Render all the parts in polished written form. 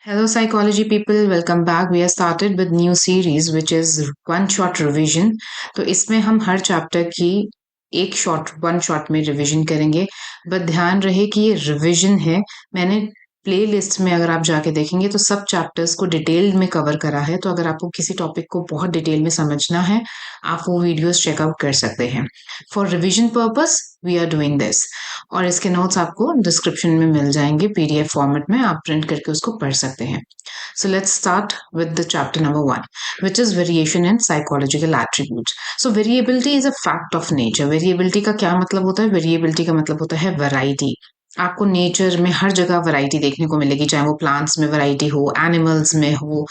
Hello, psychology people. Welcome back. We have started with new series which is one shot revision. तो इसमें हम हर chapter की one shot में revision करेंगे. But ध्यान रहे कि ये रिवीजन है. मैंने प्ले लिस्ट में अगर आप जाके देखेंगे तो सब चैप्टर्स को डिटेल में कवर करा है. तो अगर आपको किसी टॉपिक को बहुत डिटेल में समझना है, आप वो वीडियोस चेकआउट कर सकते हैं. For revision purpose we are doing this. और इसके नोट्स आपको डिस्क्रिप्शन में मिल जाएंगे पीडीएफ फॉर्मेट में. आप प्रिंट करके उसको पढ़ सकते हैं. So let's start with the chapter number 1, which is variation in psychological attributes. So variability is a fact of nature. Variability का क्या मतलब होता है? Variability का मतलब होता है वैरायटी. आपको नेचर में हर जगह वैरायटी देखने को मिलेगी, चाहे वो प्लांट्स में वैरायटी हो, एनिमल्स में हो,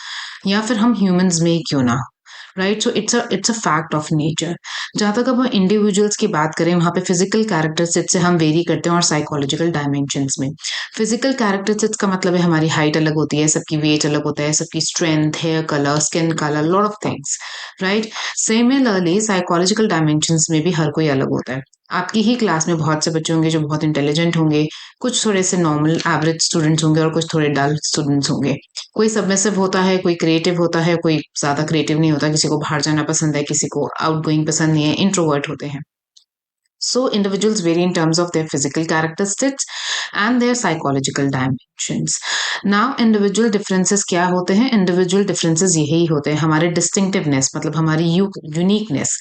या फिर हम ह्यूमंस में ही क्यों ना हो. Right. So it's a fact of nature. जहां तक अब इंडिविजुअल्स की बात करें, वहां पे फिजिकल कैरेक्टरिस्टिक्स से हम वेरी करते हैं और साइकोलॉजिकल डायमेंशंस में. फिजिकल कैरेक्टरिस्टिक्स का मतलब है हमारी हाइट अलग होती है, सबकी वेट अलग होता है, सबकी strength, hair colour, skin colour, lot of things. Right. Similarly psychological dimensions में भी हर कोई अलग होता है. आपकी ही क्लास में बहुत से बच्चे होंगे जो बहुत इंटेलिजेंट होंगे, कुछ थोड़े से नॉर्मल एवरेज स्टूडेंट्स होंगे और कुछ थोड़े डल स्टूडेंट्स होंगे. कोई सबमिसिव होता है, कोई क्रिएटिव होता है, कोई ज्यादा क्रिएटिव नहीं होता, किसी को बाहर जाना पसंद है, किसी को आउटगोइंग पसंद नहीं है, इंट्रोवर्ट होते हैं. So individuals vary in terms of their physical characteristics and their psychological dimensions. Now individual differences क्या होते हैं? Individual differences यही होते हैं हमारे distinctiveness, मतलब हमारी uniqueness.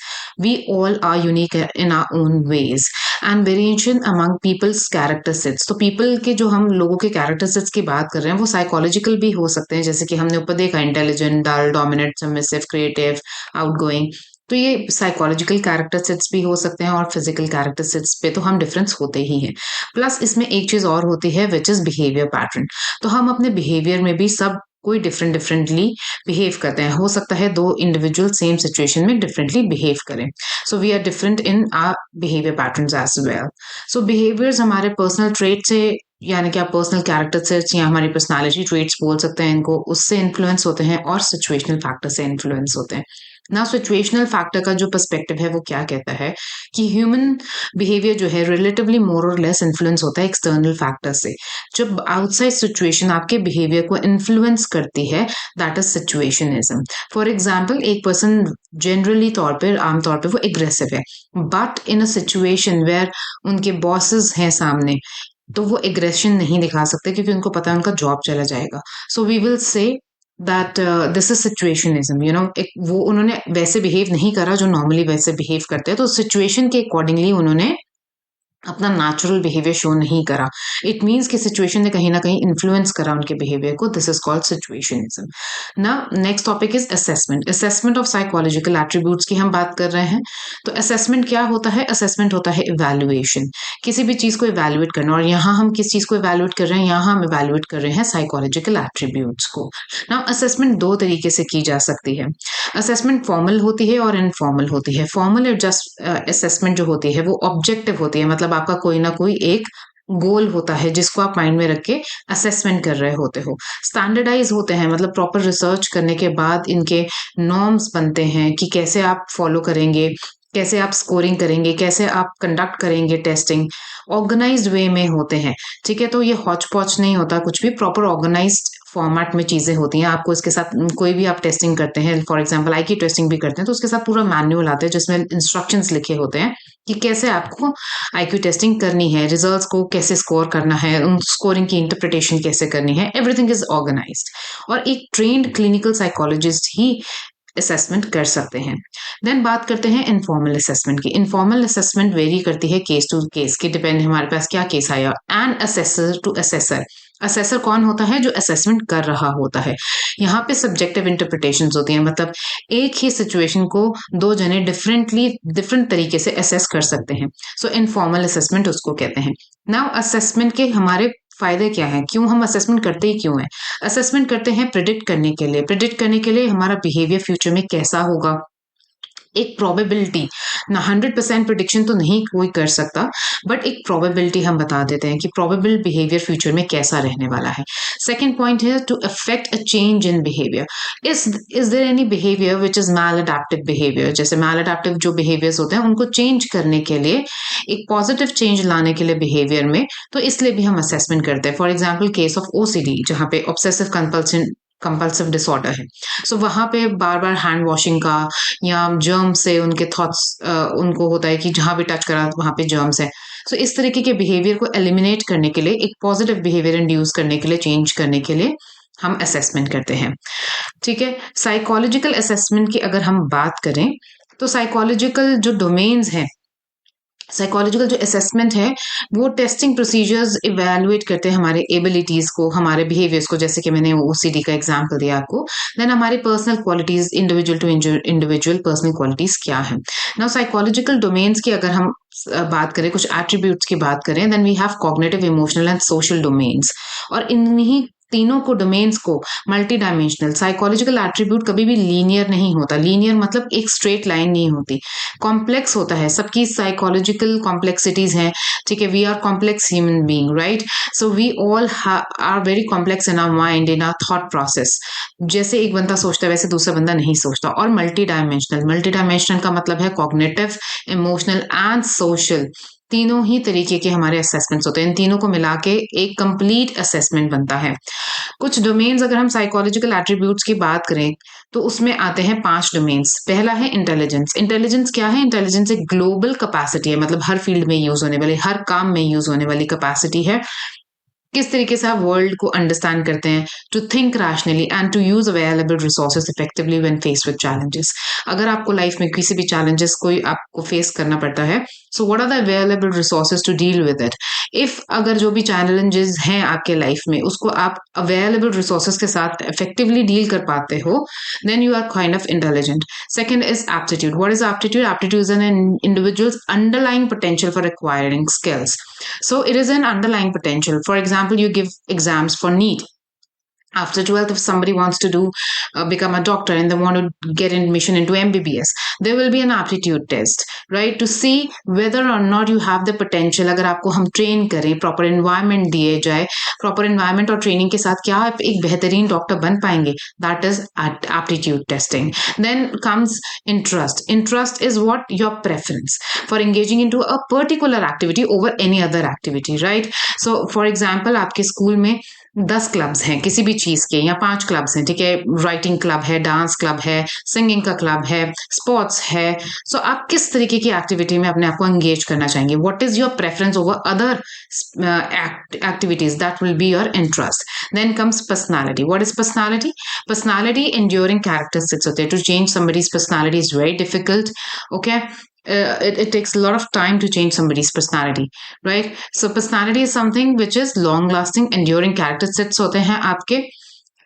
We all are unique in our own ways. And variation among people's characteristics. तो people के जो हम लोगों के characteristics की बात कर रहे हैं वो psychological भी हो सकते हैं, जैसे कि हमने ऊपर देखा intelligent, dull, dominant, submissive, creative, outgoing. तो ये साइकोलॉजिकल कैरेक्टरिस्टिक्स भी हो सकते हैं और फिजिकल कैरेक्टरिस्टिक्स पे तो हम डिफरेंस होते ही हैं. प्लस इसमें एक चीज और होती है विच इज बिहेवियर पैटर्न. तो हम अपने बिहेवियर में भी सब कोई डिफरेंटली बिहेव करते हैं. हो सकता है दो इंडिविजुअल सेम सिचुएशन में डिफरेंटली बिहेव करें. So we are different in our behaviour patterns as well. So behaviours हमारे पर्सनल ट्रेट से, यानी कि आप पर्सनल कैरेक्टरिस्टिक्स या हमारी पर्सनालिटी ट्रेट्स बोल सकते हैं इनको, उससे इन्फ्लुएंस होते हैं और सिचुएशनल फैक्टर से इन्फ्लुएंस होते हैं. ना सिचुएशनल फैक्टर का जो पर्सपेक्टिव है वो क्या कहता है कि ह्यूमन बिहेवियर जो है रिलेटिवली मोर और लेस इन्फ्लुएंस होता है एक्सटर्नल फैक्टर से. जब आउटसाइड सिचुएशन आपके बिहेवियर को इन्फ्लुएंस करती है, that is situationism. For example, एक पर्सन जनरली तौर पर, आमतौर पर वो एग्रेसिव है, but in a situation where उनके बॉसेस हैं सामने, तो वो एग्रेशन नहीं दिखा सकते क्योंकि उनको पता है उनका जॉब चला जाएगा. So we will say that this is situationism. एक वो उन्होंने वैसे बिहेव नहीं करा जो नॉर्मली वैसे बिहेव करते हैं, तो सिचुएशन के अकॉर्डिंगली उन्होंने अपना नेचुरल बिहेवियर शो नहीं करा. इट मीन्स कि सिचुएशन ने कहीं ना कहीं इन्फ्लुएंस करा उनके बिहेवियर को. This is called situationism. ना next topic is assessment. Assessment of psychological attributes की हम बात कर रहे हैं. तो असेसमेंट क्या होता है? असेसमेंट होता है इवैल्यूएशन, किसी भी चीज को इवैल्यूएट करना. और यहाँ हम किस चीज को इवैल्यूएट कर रहे हैं? यहाँ हम इवैल्यूएट कर रहे हैं साइकोलॉजिकल एट्रीब्यूट्स को. ना असेसमेंट दो तरीके से की जा सकती है. असेसमेंट फॉर्मल होती है और इनफॉर्मल होती है. फॉर्मल एडजस्ट असेसमेंट जो होती है वो ऑब्जेक्टिव होती है, मतलब आपका कोई ना कोई एक गोल होता है जिसको आप माइंड में रख के असेसमेंट कर रहे होते हो. स्टैंडर्डाइज होते हैं, मतलब प्रॉपर रिसर्च करने के बाद इनके नॉर्म्स बनते हैं कि कैसे आप फॉलो करेंगे, कैसे आप स्कोरिंग करेंगे, कैसे आप कंडक्ट करेंगे टेस्टिंग. ऑर्गेनाइज्ड वे में होते हैं. ठीक है. तो ये हॉच पॉच नहीं होता कुछ भी, प्रॉपर ऑर्गेनाइज्ड फॉर्मेट में चीजें होती हैं. आपको इसके साथ कोई भी आप टेस्टिंग करते हैं, फॉर एग्जांपल आईक्यू टेस्टिंग भी करते हैं, तो उसके साथ पूरा मैनुअल आता है जिसमें इंस्ट्रक्शंस लिखे होते हैं कि कैसे आपको आईक्यू टेस्टिंग करनी है, रिजल्ट्स को कैसे स्कोर करना है, उन स्कोरिंग की इंटरप्रिटेशन कैसे करनी है. Everything is organised. और एक ट्रेन्ड क्लिनिकल साइकोलॉजिस्ट ही असेसमेंट कर सकते हैं. देन बात करते हैं इनफॉर्मल असेसमेंट की. इनफॉर्मल असेसमेंट वेरी करती है केस टू केस की, डिपेंड हमारे पास क्या केस आया. And assessor to assessor. Assessor कौन होता है? जो असेसमेंट कर रहा होता है. यहाँ पे सब्जेक्टिव इंटरप्रिटेशन होती हैं, मतलब एक ही सिचुएशन को दो जने डिफरेंट तरीके से असेस कर सकते हैं. सो इनफॉर्मल असेसमेंट उसको कहते हैं. नाउ असेसमेंट के हमारे फायदे क्या हैं? क्यों हम असेसमेंट करते ही क्यों है? असेसमेंट करते हैं प्रिडिक्ट करने के लिए. प्रिडिक्ट करने के लिए हमारा बिहेवियर फ्यूचर में कैसा होगा, एक प्रोबेबिलिटी ना, 100% प्रिडिक्शन तो नहीं कोई कर सकता, बट एक प्रोबेबिलिटी हम बता देते हैं कि प्रोबेबल बिहेवियर फ्यूचर में कैसा रहने वाला है। सेकेंड पॉइंट है to affect a change in behaviour. Is there any behaviour which is maladaptive behaviour? जैसे मैल अडेप्टिव जो बिहेवियर्स होते हैं उनको चेंज करने के लिए, एक पॉजिटिव चेंज लाने के लिए बिहेवियर में, तो इसलिए भी हम असेसमेंट करते हैं। For example case of OCD, जहाँ पे ऑब्सेसिव कंपल्सिव डिसऑर्डर है, सो वहां पे बार बार हैंड वॉशिंग का या जर्म से उनके थॉट्स, उनको होता है कि जहां भी टच करा वहां पे जर्म्स है। सो इस तरीके के बिहेवियर को एलिमिनेट करने के लिए, एक पॉजिटिव बिहेवियर इंड्यूस करने के लिए, चेंज करने के लिए हम असेसमेंट करते हैं। ठीक है, साइकोलॉजिकल असेसमेंट की अगर हम बात करें तो साइकोलॉजिकल जो डोमेन्स हैं, साइकोलॉजिकल जो असेसमेंट है वो टेस्टिंग प्रोसीजर्स इवेलुएट करते हैं हमारे एबिलिटीज को, हमारे बिहेवियर्स को, जैसे कि मैंने ओसीडी का एग्जांपल दिया आपको। देन हमारी personal qualities, individual to individual personal qualities क्या है। नाउ साइकोलॉजिकल डोमेन्स की अगर हम बात करें, कुछ एट्रीब्यूट्स की बात करें, then we have cognitive, emotional and social domains. और इन्हीं तीनों को, डोमेन्स को, मल्टी डायमेंशनल, साइकोलॉजिकल एट्रीब्यूट कभी भी लीनियर नहीं होता। लीनियर मतलब एक स्ट्रेट लाइन नहीं होती, कॉम्प्लेक्स होता है। सबकी साइकोलॉजिकल कॉम्प्लेक्सिटीज हैं, ठीक है। We are complex human being, right? So we all are very complex in our mind, in our thought process. जैसे एक बंदा सोचता है वैसे दूसरा बंदा नहीं सोचता। और मल्टी डायमेंशनल, मल्टी डायमेंशनल का मतलब है कॉग्निटिव, इमोशनल एंड सोशल, तीनों ही तरीके के हमारे असेसमेंट्स होते हैं। इन तीनों को मिला के एक कंप्लीट असेसमेंट बनता है। कुछ डोमेन्स, अगर हम साइकोलॉजिकल एट्रीब्यूट्स की बात करें तो उसमें आते हैं 5 डोमेन्स। पहला है इंटेलिजेंस। इंटेलिजेंस क्या है? इंटेलिजेंस एक ग्लोबल कैपेसिटी है, मतलब हर फील्ड में यूज होने वाली, हर काम में यूज होने वाली कैपेसिटी है। किस तरीके से आप वर्ल्ड को अंडरस्टैंड करते हैं, to think rationally and to use available resources effectively when face with challenges. अगर आपको लाइफ में किसी भी चैलेंजेस कोई आपको फेस करना पड़ता है, so what are the available resources to deal with it. If अगर जो भी चैलेंजेस हैं आपके लाइफ में उसको आप अवेलेबल रिसोर्सेज के साथ इफेक्टिवली डील कर पाते हो, then you are kind of intelligent. Second is aptitude. What is aptitude? Aptitude is an individual's underlying potential for acquiring skills. So it is an underlying potential. For example, you give exams for NEET. After 12th, if somebody wants to do become a doctor and they want to get admission into MBBS, there will be an aptitude test, right, to see whether or not you have the potential. अगर आपको हम train करें, proper environment दिए जाए, proper environment और training के साथ क्या आप एक बेहतरीन डॉक्टर बन पाएंगे, that is aptitude testing. Then comes interest. Interest is what? Your preference for engaging into a particular activity over any other activity, right? So for example, आपके स्कूल में 10 क्लब्स हैं किसी भी चीज के, या 5 क्लब्स हैं, ठीक है। राइटिंग क्लब है, डांस क्लब है, सिंगिंग का क्लब है, स्पोर्ट्स है। सो आप किस तरीके की एक्टिविटी में अपने आप को एंगेज करना चाहेंगे? What is your preference over other activities? That will be your interest. Then comes personality. What is personality? Personality enduring characteristics होते हैं. To change somebody's personality is very difficult, okay. It takes a lot of time to change somebody's personality, right? So personality is something which is long lasting, enduring characteristics होते हैं आपके,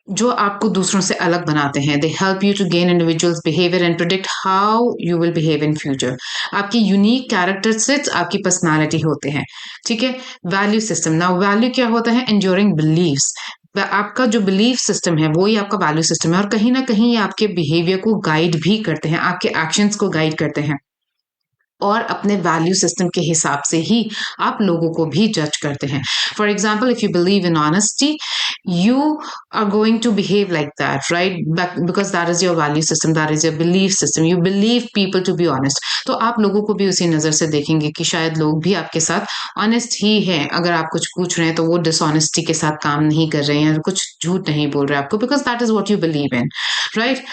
जो आपको दूसरों से अलग बनाते हैं। They help you to gain individuals behavior and predict how you will behave in future. आपकी यूनिक कैरेक्टरिस्टिक्स आपकी पर्सनालिटी होते हैं, ठीक है। Value system. नाउ वैल्यू क्या होता है? enduring beliefs. आपका जो बिलीफ सिस्टम है वो ही आपका वैल्यू सिस्टम है, और कहीं ना कहीं ये आपके बिहेवियर को गाइड भी करते हैं, आपके एक्शंस को गाइड करते हैं, और अपने वैल्यू सिस्टम के हिसाब से ही आप लोगों को भी जज करते हैं। For example, if you believe in honesty, you are going to behave like that, right? Because that is your value system, that is your belief system. You believe people to be honest. तो आप लोगों को भी उसी नजर से देखेंगे कि शायद लोग भी आपके साथ ऑनेस्ट ही हैं। अगर आप कुछ पूछ रहे हैं तो वो डिसऑनेस्टी के साथ काम नहीं कर रहे हैं, कुछ झूठ नहीं बोल रहे आपको, because that is what you believe in, right?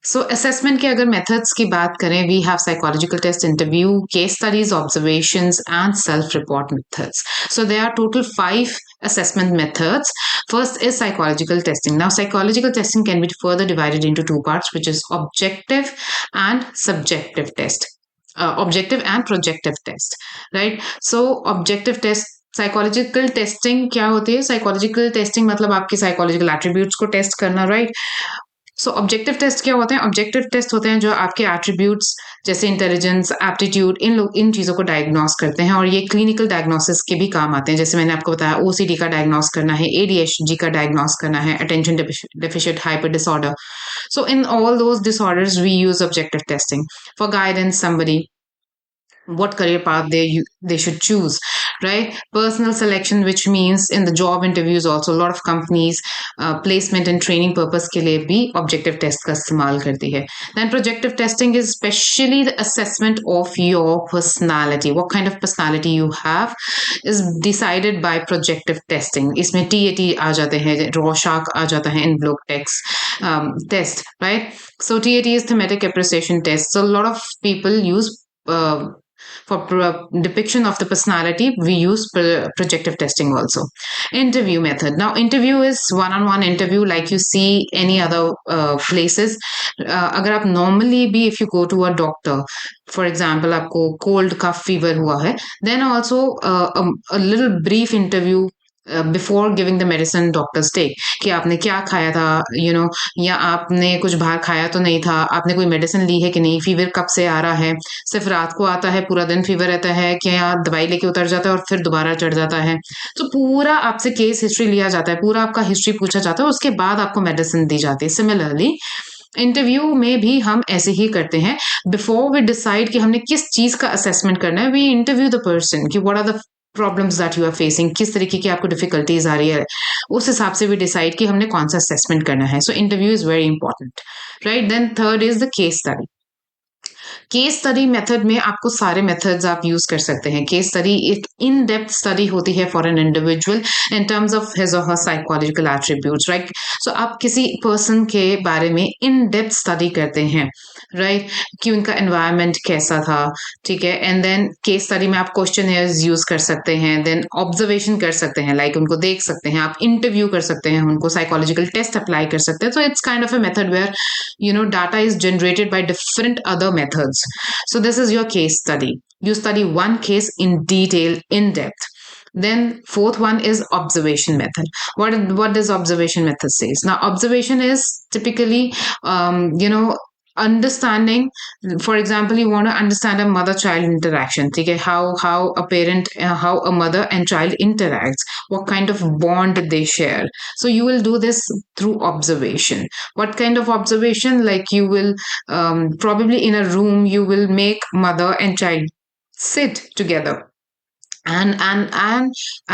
So assessment के अगर मेथड्स की बात करें, we have psychological test, interview, case studies, observations and self report methods. So there are total 5 assessment methods. First is psychological testing. Now psychological testing can be further divided into 2 parts, which is objective and subjective test, objective and projective test, right? So objective test, psychological testing क्या होती है? Psychological testing मतलब आपके psychological attributes को test करना, right? सो objective test क्या होते हैं? ऑब्जेक्टिव टेस्ट होते हैं जो आपके एट्रीब्यूट्स जैसे इंटेलिजेंस, एप्टीट्यूड, इन चीज़ों को डायग्नोस करते हैं और ये क्लिनिकल डायग्नोसिस के भी काम आते हैं। जैसे मैंने आपको बताया ओसीडी का डायग्नोस करना है, एडीएचडी का डायग्नोस करना है, attention deficient hyper disorder. So in all those disorders, we use objective testing for guidance somebody what career path they should choose, right? Personal selection, which means in the job interviews also a lot of companies placement and training purpose के लिए भी objective test का इस्तेमाल करती है. Then projective testing is especially the assessment of your personality. What kind of personality you have is decided by projective testing. इसमें TAT आ जाते हैं, Rorschach आ जाता है in block text test, right? So TAT is thematic appreciation test. So a lot of people use for depiction of the personality, we use projective testing also. Interview method. Now, interview is one-on-one interview like you see any other places. अगर आप normally भी if you go to a doctor, for example, आपको cold cough fever हुआ है, then also a little brief interview before giving the medicine doctors take कि आपने क्या खाया था या आपने कुछ बाहर खाया तो नहीं था, आपने कोई मेडिसिन ली है कि नहीं, फीवर कब से आ रहा है, सिर्फ रात को आता है पूरा दिन फीवर रहता है क्या दवाई लेके उतर जाता है और फिर दोबारा चढ़ जाता है। तो पूरा आपसे केस हिस्ट्री लिया जाता है, पूरा आपका हिस्ट्री पूछा जाता है, उसके बाद आपको मेडिसिन दी जाती है। सिमिलरली इंटरव्यू में भी हम ऐसे ही करते हैं। बिफोर वी डिसाइड कि हमने किस चीज का असेसमेंट करना है, वी इंटरव्यू द पर्सन कि what are the problems that you are facing, किस तरीके की आपको डिफिकल्टीज आ रही है, उस हिसाब से भी डिसाइड कि हमने कौन सा असेसमेंट करना है। So interview is very important, right? Then third is the case study. Case study method में आपको सारे मेथड्स आप यूज कर सकते हैं। केस स्टडी एक इन डेप्थ स्टडी होती है for an individual in terms of his और हर साइकोलॉजिकल एट्रीब्यूट्स, राइट? सो आप किसी पर्सन के बारे में इन डेप्थ स्टडी करते हैं, राइट? कि उनका एनवायरनमेंट कैसा था, ठीक है? एंड देन केस स्टडी में आप क्वेश्चनर्स यूज कर सकते हैं, देन ऑब्जर्वेशन कर सकते हैं, लाइक उनको देख सकते हैं, आप इंटरव्यू कर सकते हैं, उनको साइकोलॉजिकल टेस्ट अप्लाई कर सकते हैं। So it's kind of a method where data is generated by different other methods. So this is your case study. You study one case in detail, in depth. Then fourth one is observation method. What does observation method says? Now observation is typically understanding. For example, you want to understand a mother-child interaction. Okay, how a parent, how a mother and child interacts, what kind of bond they share. So you will do this through observation. What kind of observation? Like you will probably in a room you will make mother and child sit together. And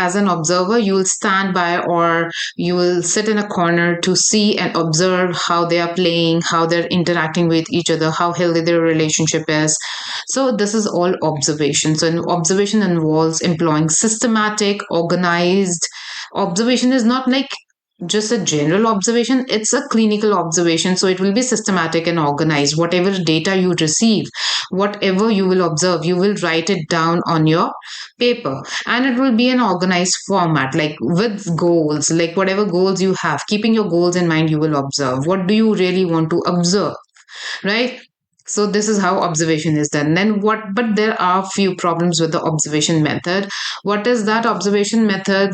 as an observer you will stand by or you will sit in a corner to see and observe how they are playing, how they're interacting with each other, how healthy their relationship is. So this is all observation. So observation involves employing systematic, organized observation. Is not like just a general observation, it's a clinical observation. So it will be systematic and organized. Whatever data you receive, whatever you will observe, you will write it down on your paper, and it will be an organized format, like with goals, like whatever goals you have, keeping your goals in mind, you will observe what do you really want to observe, right? So this is how observation is done. Then but there are few problems with the observation method. What is that observation method?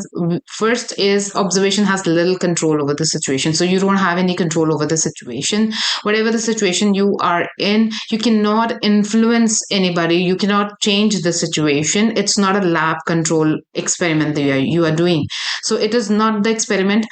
First is observation has little control over the situation. So you don't have any control over the situation. Whatever the situation you are in, you cannot influence anybody. You cannot change the situation. It's not a lab control experiment that you are doing. So it is not the experiment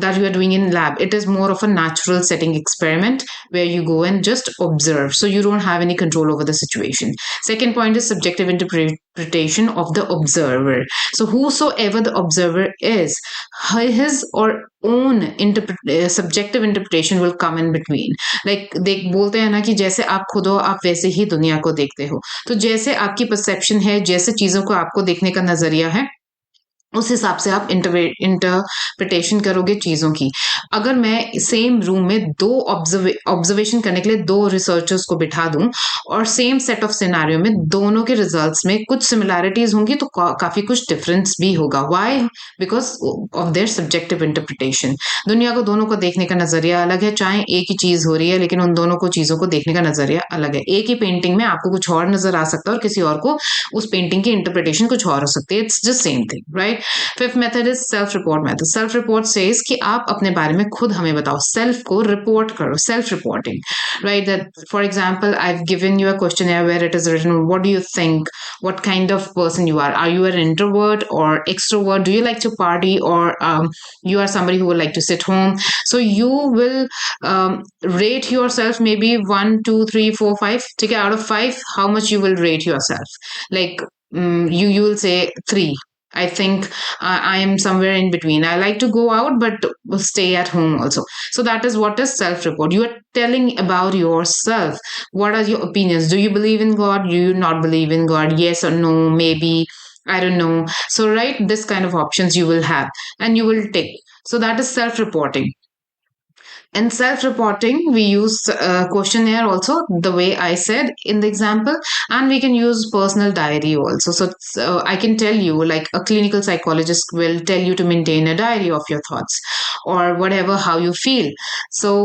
that you are doing in lab. It is more of a natural setting experiment where you go and just observe. So you don't have any control over the situation. Second point is subjective interpretation of the observer. So whosoever the observer is, his or own subjective interpretation will come in between. Like बोलते हैं ना कि जैसे आप खुद हो आप वैसे ही दुनिया को देखते हो. तो जैसे आपकी परसेप्शन है, जैसे चीजों को आपको देखने का नजरिया है, उस हिसाब से आप इंटरप्रिटेशन करोगे चीजों की. अगर मैं सेम रूम में दो ऑब्जर्वेशन करने के लिए दो रिसर्चर्स को बिठा दूं और सेम सेट ऑफ सिनेरियो में दोनों के रिजल्ट्स में कुछ सिमिलैरिटीज होंगी तो काफी कुछ डिफरेंस भी होगा. Why? Because of their subjective interpretation. दुनिया को दोनों को देखने का नजरिया अलग है. चाहे एक ही चीज हो रही है लेकिन उन दोनों को चीजों को देखने का नजरिया अलग है. एक ही पेंटिंग में आपको कुछ और नजर आ सकता है और किसी और को उस पेंटिंग की इंटरप्रिटेशन कुछ और हो सकती है. It's just same thing, right? Fifth method is self report method. Self report says कि आप अपने बारे में खुद हमें बताओ, सेल्फ को रिपोर्ट करो, self reporting, right? That for example I have given you a questionnaire where it is written what do you think, what kind of person you are you an introvert or extrovert, do you like to party, or you are somebody who would like to sit home? So you will rate yourself maybe 1 2 3 4 5, take out of 5 how much you will rate yourself, like you will say 3. I think I am somewhere in between. I like to go out but stay at home also. So that is what is self-report. You are telling about yourself. What are your opinions? Do you believe in God? Do you not believe in God? Yes or no? Maybe. I don't know. So right, this kind of options you will have and you will take. So that is self-reporting. In self-reporting, we use questionnaire also, the way I said in the example, and we can use personal diary also. So I can tell you, like a clinical psychologist will tell you to maintain a diary of your thoughts or whatever, how you feel. So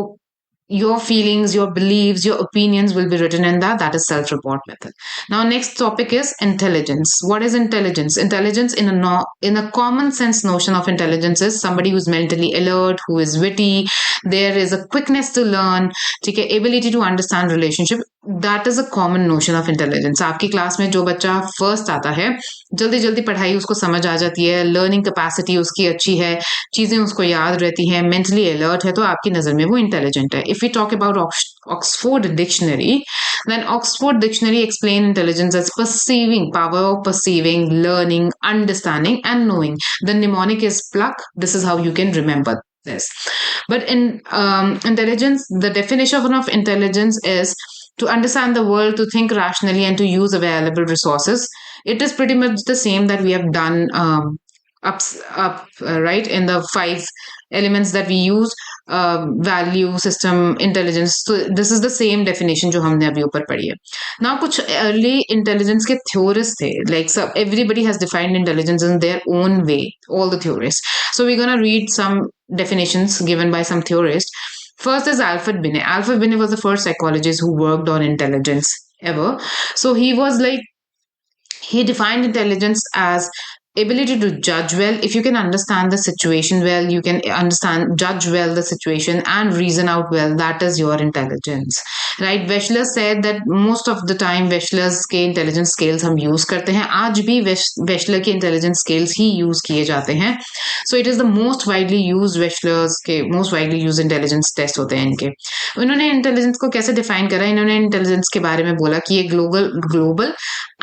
your feelings, your beliefs, your opinions will be written in that. That is self-report method. Now, next topic is intelligence. What is intelligence? Intelligence in a common sense notion of intelligence is somebody who's mentally alert, who is witty. There is a quickness to learn, okay, ability to understand relationship. That is a common notion of intelligence. आपकी class में जो बच्चा first आता है, जल्दी जल्दी पढ़ाई उसको समझ आ जाती है, लर्निंग कैपेसिटी उसकी अच्छी है, चीजें उसको याद रहती हैं, मेंटली अलर्ट है, तो आपकी नजर में वो इंटेलिजेंट है. If we talk about Oxford Dictionary, then Oxford Dictionary explain intelligence as perceiving, power of perceiving, learning, understanding, and knowing. The mnemonic is pluck. This is how you can remember this. But in intelligence, the definition of intelligence is to understand the world, to think rationally, and to use available resources. It is pretty much the same that we have done right, in the 5 elements that we use, value, system, intelligence. So this is the same definition जो हमने अभी ऊपर पढ़ी है. Now कुछ early intelligence के theorists थे, like everybody has defined intelligence in their own way, all the theorists. So we're gonna read some definitions given by some theorists. First is Alfred Binet. Alfred Binet was the first psychologist who worked on intelligence ever. So he defined intelligence as ability to judge well. If you can understand the situation well, you can judge well the situation and reason out well, that is your intelligence, right? Wechsler said that most of the time Wechsler's के intelligence scales हम use करते हैं, आज भी Wechsler के intelligence scales ही use किए जाते हैं. So it is the most widely used, Wechsler's के most widely used intelligence test होते हैं इनके. उन्होंने intelligence को कैसे define करा? इन्होंने intelligence के बारे में बोला कि ये global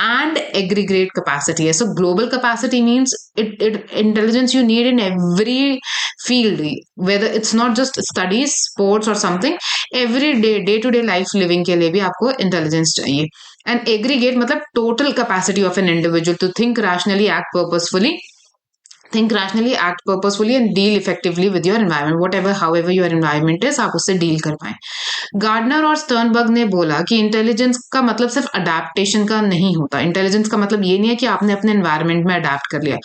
and aggregate capacity है. So global capacity means intelligence you need in every field, whether it's not just studies, sports or something. Every day to day life living के लिए भी आपको intelligence चाहिए. And aggregate मतलब total capacity of an individual to think rationally, act purposefully, and deal effectively with your environment, however your environment is, आप उससे deal कर पाए. गार्डनर और स्टर्नबर्ग ने बोला कि इंटेलिजेंस का मतलब सिर्फ अडेप्टेशन का नहीं होता. इंटेलिजेंस का मतलब ये नहीं है कि आपने अपने एनवायरनमेंट में अडेप्ट कर लिया,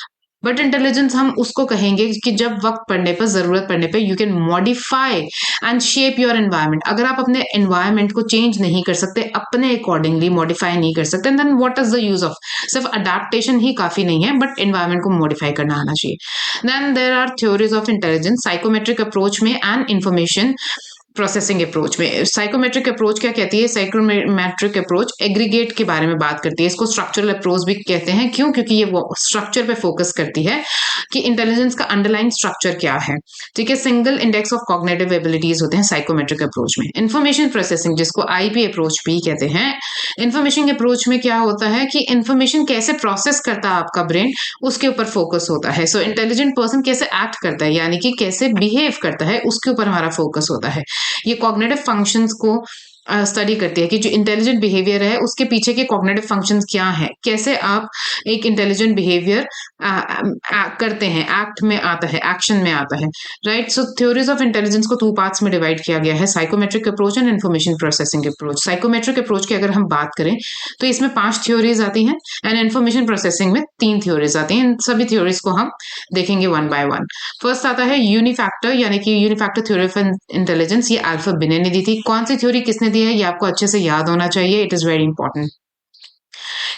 बट इंटेलिजेंस हम उसको कहेंगे कि जब वक्त पड़ने पर, जरूरत पड़ने पर, you can modify and shape your environment. अगर आप अपने एनवायरनमेंट को चेंज नहीं कर सकते, अपने अकॉर्डिंगली मॉडिफाई नहीं कर सकते, then what is the use of सिर्फ अडेप्टेशन ही काफी नहीं है, बट एनवायरनमेंट को मॉडिफाई करना आना चाहिए. Then there are theories of intelligence psychometric approach में एंड इंफॉर्मेशन प्रोसेसिंग अप्रोच में. साइकोमेट्रिक अप्रोच क्या कहती है? साइकोमेट्रिक अप्रोच एग्रीगेट के बारे में बात करती है. इसको स्ट्रक्चरल अप्रोच भी कहते हैं. क्यों? क्योंकि ये वो स्ट्रक्चर पे फोकस करती है कि इंटेलिजेंस का अंडरलाइन स्ट्रक्चर क्या है. ठीक है. Single index of cognitive abilities होते हैं साइकोमेट्रिक अप्रोच में. इंफॉर्मेशन प्रोसेसिंग, जिसको आईपी अप्रोच भी कहते हैं. इंफॉर्मेशन अप्रोच में क्या होता है कि इंफॉर्मेशन कैसे प्रोसेस करता है आपका ब्रेन, उसके ऊपर फोकस होता है. सो इंटेलिजेंट पर्सन कैसे एक्ट करता है, यानी कि कैसे बिहेव करता है, उसके ऊपर हमारा फोकस होता है. ये कॉग्निटिव फंक्शंस को स्टडी करती है कि जो इंटेलिजेंट बिहेवियर है उसके पीछे के कॉग्निटिव फंक्शंस क्या है, कैसे आप एक इंटेलिजेंट बिहेवियर करते हैं, एक्ट में आता है, एक्शन में आता है, right. So theories of intelligence को 2 पार्ट्स में डिवाइड किया गया है, psychometric approach and information processing approach. Psychometric approach की अगर हम बात करें तो इसमें 5 थ्योरीज आती हैं एंड इन्फॉर्मेशन प्रोसेसिंग में 3 थ्योरीज आती हैं. इन सभी थ्योरीज को हम देखेंगे वन बाय वन. फर्स्ट आता है यूनिफैक्टर, यानी कि यूनिफैक्टर थ्योरी ऑफ इंटेलिजेंस. ये अल्फ्रेड बिनेट ने दी थी. कौन सी थ्योरी किसने दी है ये आपको अच्छे से याद होना चाहिए. It is very important.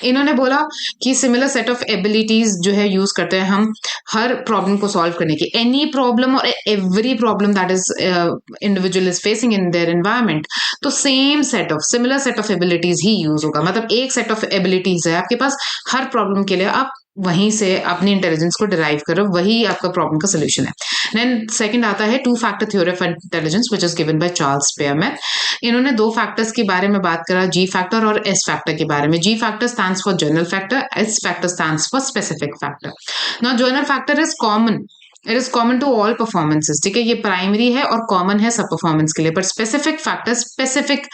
इन्होंने बोला कि सिमिलर सेट ऑफ एबिलिटीज जो है यूज करते हैं हम हर प्रॉब्लम को सॉल्व करने की, एनी प्रॉब्लम और every problem that is individual is facing in their environment, तो same set of similar set of abilities ही यूज होगा। मतलब एक सेट ऑफ एबिलिटीज है आपके पास, हर प्रॉब्लम के लिए आप वहीं से अपनी इंटेलिजेंस को डिराइव करो, वही आपका प्रॉब्लम का सोल्यूशन है। देन सेकंड आता है two factor theory of intelligence which is given by Charles Spearman. इन्होंने दो फैक्टर्स के बारे में बात करा, जी फैक्टर और एस फैक्टर के बारे में। G factor stands for general factor, S factor stands for specific factor. Now general factor is common, it is common to all performances, ठीक है, ये प्राइमरी है और कॉमन है सब परफॉर्मेंस के लिए। पर स्पेसिफिक फैक्टर स्पेसिफिक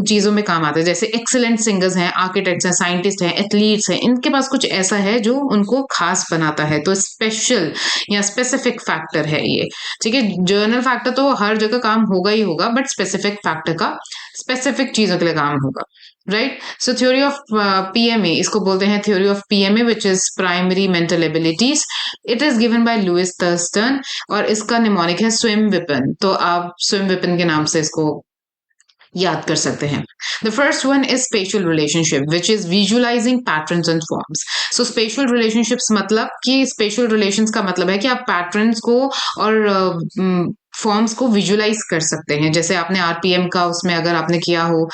चीजों में काम आते हैं, जैसे एक्सीलेंट सिंगर्स हैं, आर्किटेक्ट्स हैं, साइंटिस्ट हैं, एथलीट्स हैं, इनके पास कुछ ऐसा है जो उनको खास बनाता है, तो स्पेशल या स्पेसिफिक फैक्टर है ये, ठीक है। जर्नल फैक्टर तो हर जगह काम होगा ही होगा, बट स्पेसिफिक फैक्टर का स्पेसिफिक चीजों के लिए काम होगा, right. So theory of PMA, इसको बोलते हैं theory of PMA which is primary mental abilities. It is given by Louis Thurstone और इसका निमोनिक है स्विम विपन, तो आप स्विम विपन के नाम से इसको याद कर सकते हैं। The first one is special relationship which is visualising patterns and forms. So special relationships मतलब कि स्पेशल रिलेशंस का मतलब है कि आप पैटर्न्स को और फॉर्म्स को विजुअलाइज कर सकते हैं। जैसे आपने आरपीएम का उसमें अगर आपने किया हो,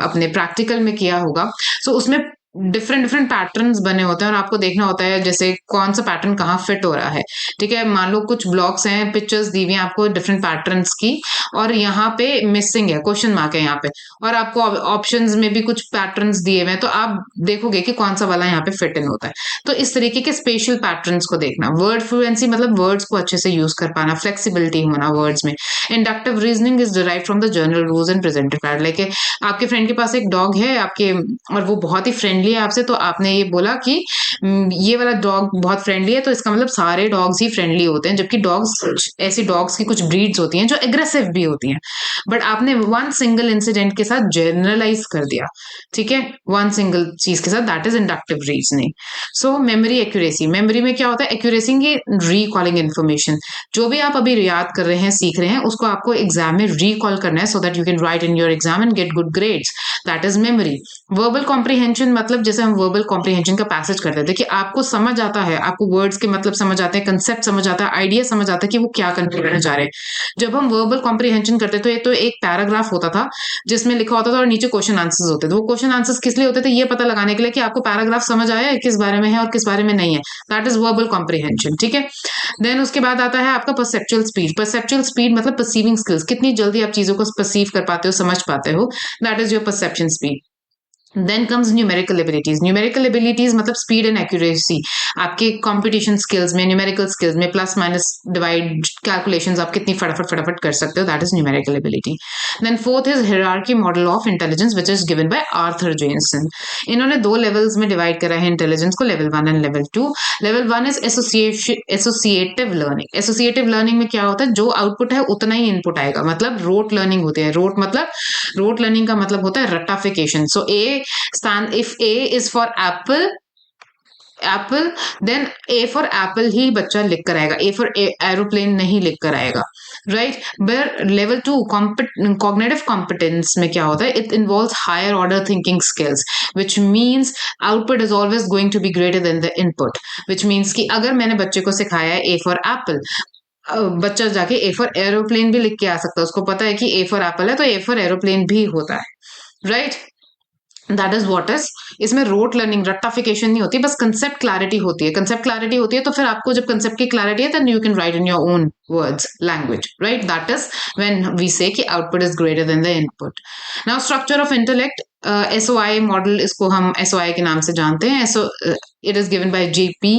अपने प्रैक्टिकल में किया होगा, सो उसमें डिफरेंट डिफरेंट पैटर्न्स बने होते हैं और आपको देखना होता है जैसे कौन सा पैटर्न कहाँ फिट हो रहा है, ठीक है। मान लो कुछ ब्लॉक्स हैं, पिक्चर्स दी हुई हैं आपको डिफरेंट पैटर्न्स की, और यहाँ पे मिसिंग है, क्वेश्चन मार्क है यहाँ पे, और आपको ऑप्शंस में भी कुछ पैटर्न्स दिए हुए हैं, तो आप देखोगे कि कौन सा वाला यहाँ पे फिट इन होता है। तो इस तरीके के स्पेशल पैटर्न्स को देखना। वर्ड फ्लुएंसी मतलब वर्ड्स को अच्छे से यूज कर पाना, फ्लेक्सिबिलिटी होना वर्ड्स में। Inductive reasoning is derived from the general rules and presented fact. Like आपके फ्रेंड के पास एक डॉग है आपके, और वो बहुत ही फ्रेंडली है आपसे, तो आपने ये बोला कि ये वाला डॉग बहुत फ्रेंडली है, तो इसका मतलब सारे डॉग्स ही फ्रेंडली होते हैं, जबकि डॉग्स, ऐसी डॉग्स की कुछ ब्रीड्स होती हैं जो एग्रेसिव भी होती हैं। बट आपने वन सिंगल इंसिडेंट के साथ जनरलाइज कर दिया, ठीक है, वन सिंगल चीज के साथ, that is inductive reasoning. So memory accuracy, memory में क्या होता है, एक्यूरेसी की रिकॉलिंग इन्फॉर्मेशन, जो भी आप अभी याद कर रहे हैं, सीख रहे हैं, उसको आपको एग्जाम में रिकॉल करना है, so that you can write in your exam and get good grades, that is memory. Verbal comprehension मतलब जैसे हम वर्बल कॉम्प्रीहेंशन का पैसेज करते थे कि आपको समझ आता है, आपको वर्ड्स के मतलब समझ आते हैं, कंसेप्ट समझ आता है, आइडिया समझ आता है कि वो क्या कन्वे करना चाह रहे हैं। जब हम वर्बल कॉम्प्रीहेंशन करते थे तो एक पैराग्राफ होता था जिसमें लिखा होता था और नीचे क्वेश्चन आंसर्स होते थे। वो क्वेश्चन आंसर्स किस लिए होते थे, ये पता लगाने के लिए कि आपको पैराग्राफ समझ आया है, किस बारे में है और किस बारे में नहीं है, दैट इज वर्बल कॉम्प्रीहेंशन, ठीक है। देन उसके बाद आता है आपका परसेप्चुअल स्पीड। परसेप्चुअल स्पीड मतलब परसीविंग स्किल्स, कितनी जल्दी आप चीजों को परसीव कर पाते हो, समझ पाते हो, that is your perception speed. Then comes numerical abilities. Numerical abilities मतलब speed and accuracy, आपके competition skills में, numerical skills में, plus minus divide calculations आप कितनी फटाफट कर सकते हो, that is numerical ability. Then fourth is hierarchy model of intelligence which is given by Arthur Jameson. इन्होंने दो levels में divide करा है intelligence को, level 1 and level 2. Level 1 is associative learning. Associative learning में क्या होता है, जो output है उतना ही input आएगा, मतलब rote learning होती है। rote learning का मतलब होता है रट्टाफिकेशन। So if A is for apple, then A for apple ही बच्चा लिख कर आएगा, A for aeroplane नहीं लिख कर आएगा, right. but level 2 cognitive competence में क्या होता है, it involves higher order thinking skills which means output is always going to be greater than the input, which means कि अगर मैंने बच्चे को सिखाया है A for apple, बच्चा जाके A for aeroplane भी लिख के आ सकता है, उसको पता है कि A for apple है तो A for aeroplane भी होता है, right. That is what is, इसमें रोट लर्निंग, रट्टाफिकेशन नहीं होती, बस कंसेप्ट क्लैरिटी होती है। कंसेप्ट क्लैरिटी होती है तो फिर आपको जब कंसेप्ट की क्लैरिटी है, then you can write in your own words, language, right. That is when we say कि output is greater than the input. Now structure of intellect, SOI model, इसको हम SOI के नाम से जानते हैं। इट इज गिवन बाय JP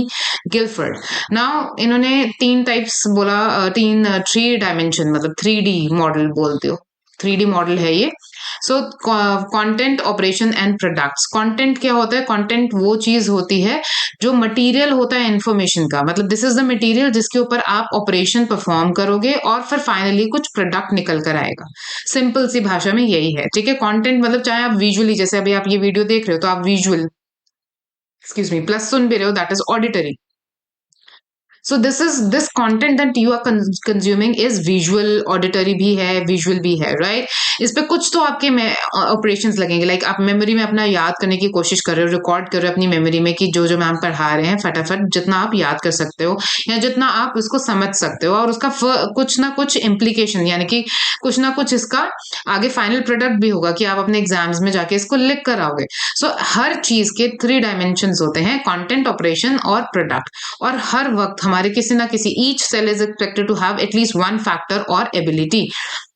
गिलफर्ड। नाउ इन्होंने तीन टाइप्स बोला, थ्री डायमेंशन मतलब 3D मॉडल बोलते हो, 3D मॉडल है ये। So content, operation and products. Content क्या होता है, कंटेंट वो चीज होती है जो मटेरियल होता है इंफॉर्मेशन का, मतलब दिस इज द मटेरियल जिसके ऊपर आप ऑपरेशन परफॉर्म करोगे और फिर फाइनली कुछ प्रोडक्ट निकल कर आएगा। सिंपल सी भाषा में यही है, ठीक है। कंटेंट मतलब चाहे आप विजुअली, जैसे अभी आप ये वीडियो देख रहे हो तो आप विजुअल, एक्सक्यूज मी, प्लस सुन भी रहे हो, that is auditory. So this content that you are consuming is visual, auditory भी है, विजुअल भी है, राइट? इस पे कुछ तो आपके ऑपरेशंस लगेंगे, लाइक आप मेमोरी में अपना याद करने की कोशिश कर रहे हो, रिकॉर्ड कर रहे हो अपनी मेमोरी में कि जो जो मैम पढ़ा रहे हैं फटाफट जितना आप याद कर सकते हो या जितना आप उसको समझ सकते हो, और उसका कुछ ना कुछ इम्प्लीकेशन, यानी कि कुछ ना कुछ इसका आगे फाइनल प्रोडक्ट भी होगा कि आप अपने एग्जाम्स में जाके इसको लिख कर आओगे। सो हर चीज के 3 डायमेंशन होते हैं, कंटेंट, ऑपरेशन और प्रोडक्ट। और हर वक्त हमारे किसी ना किसी, each cell is expected to have at least one factor और एबिलिटी।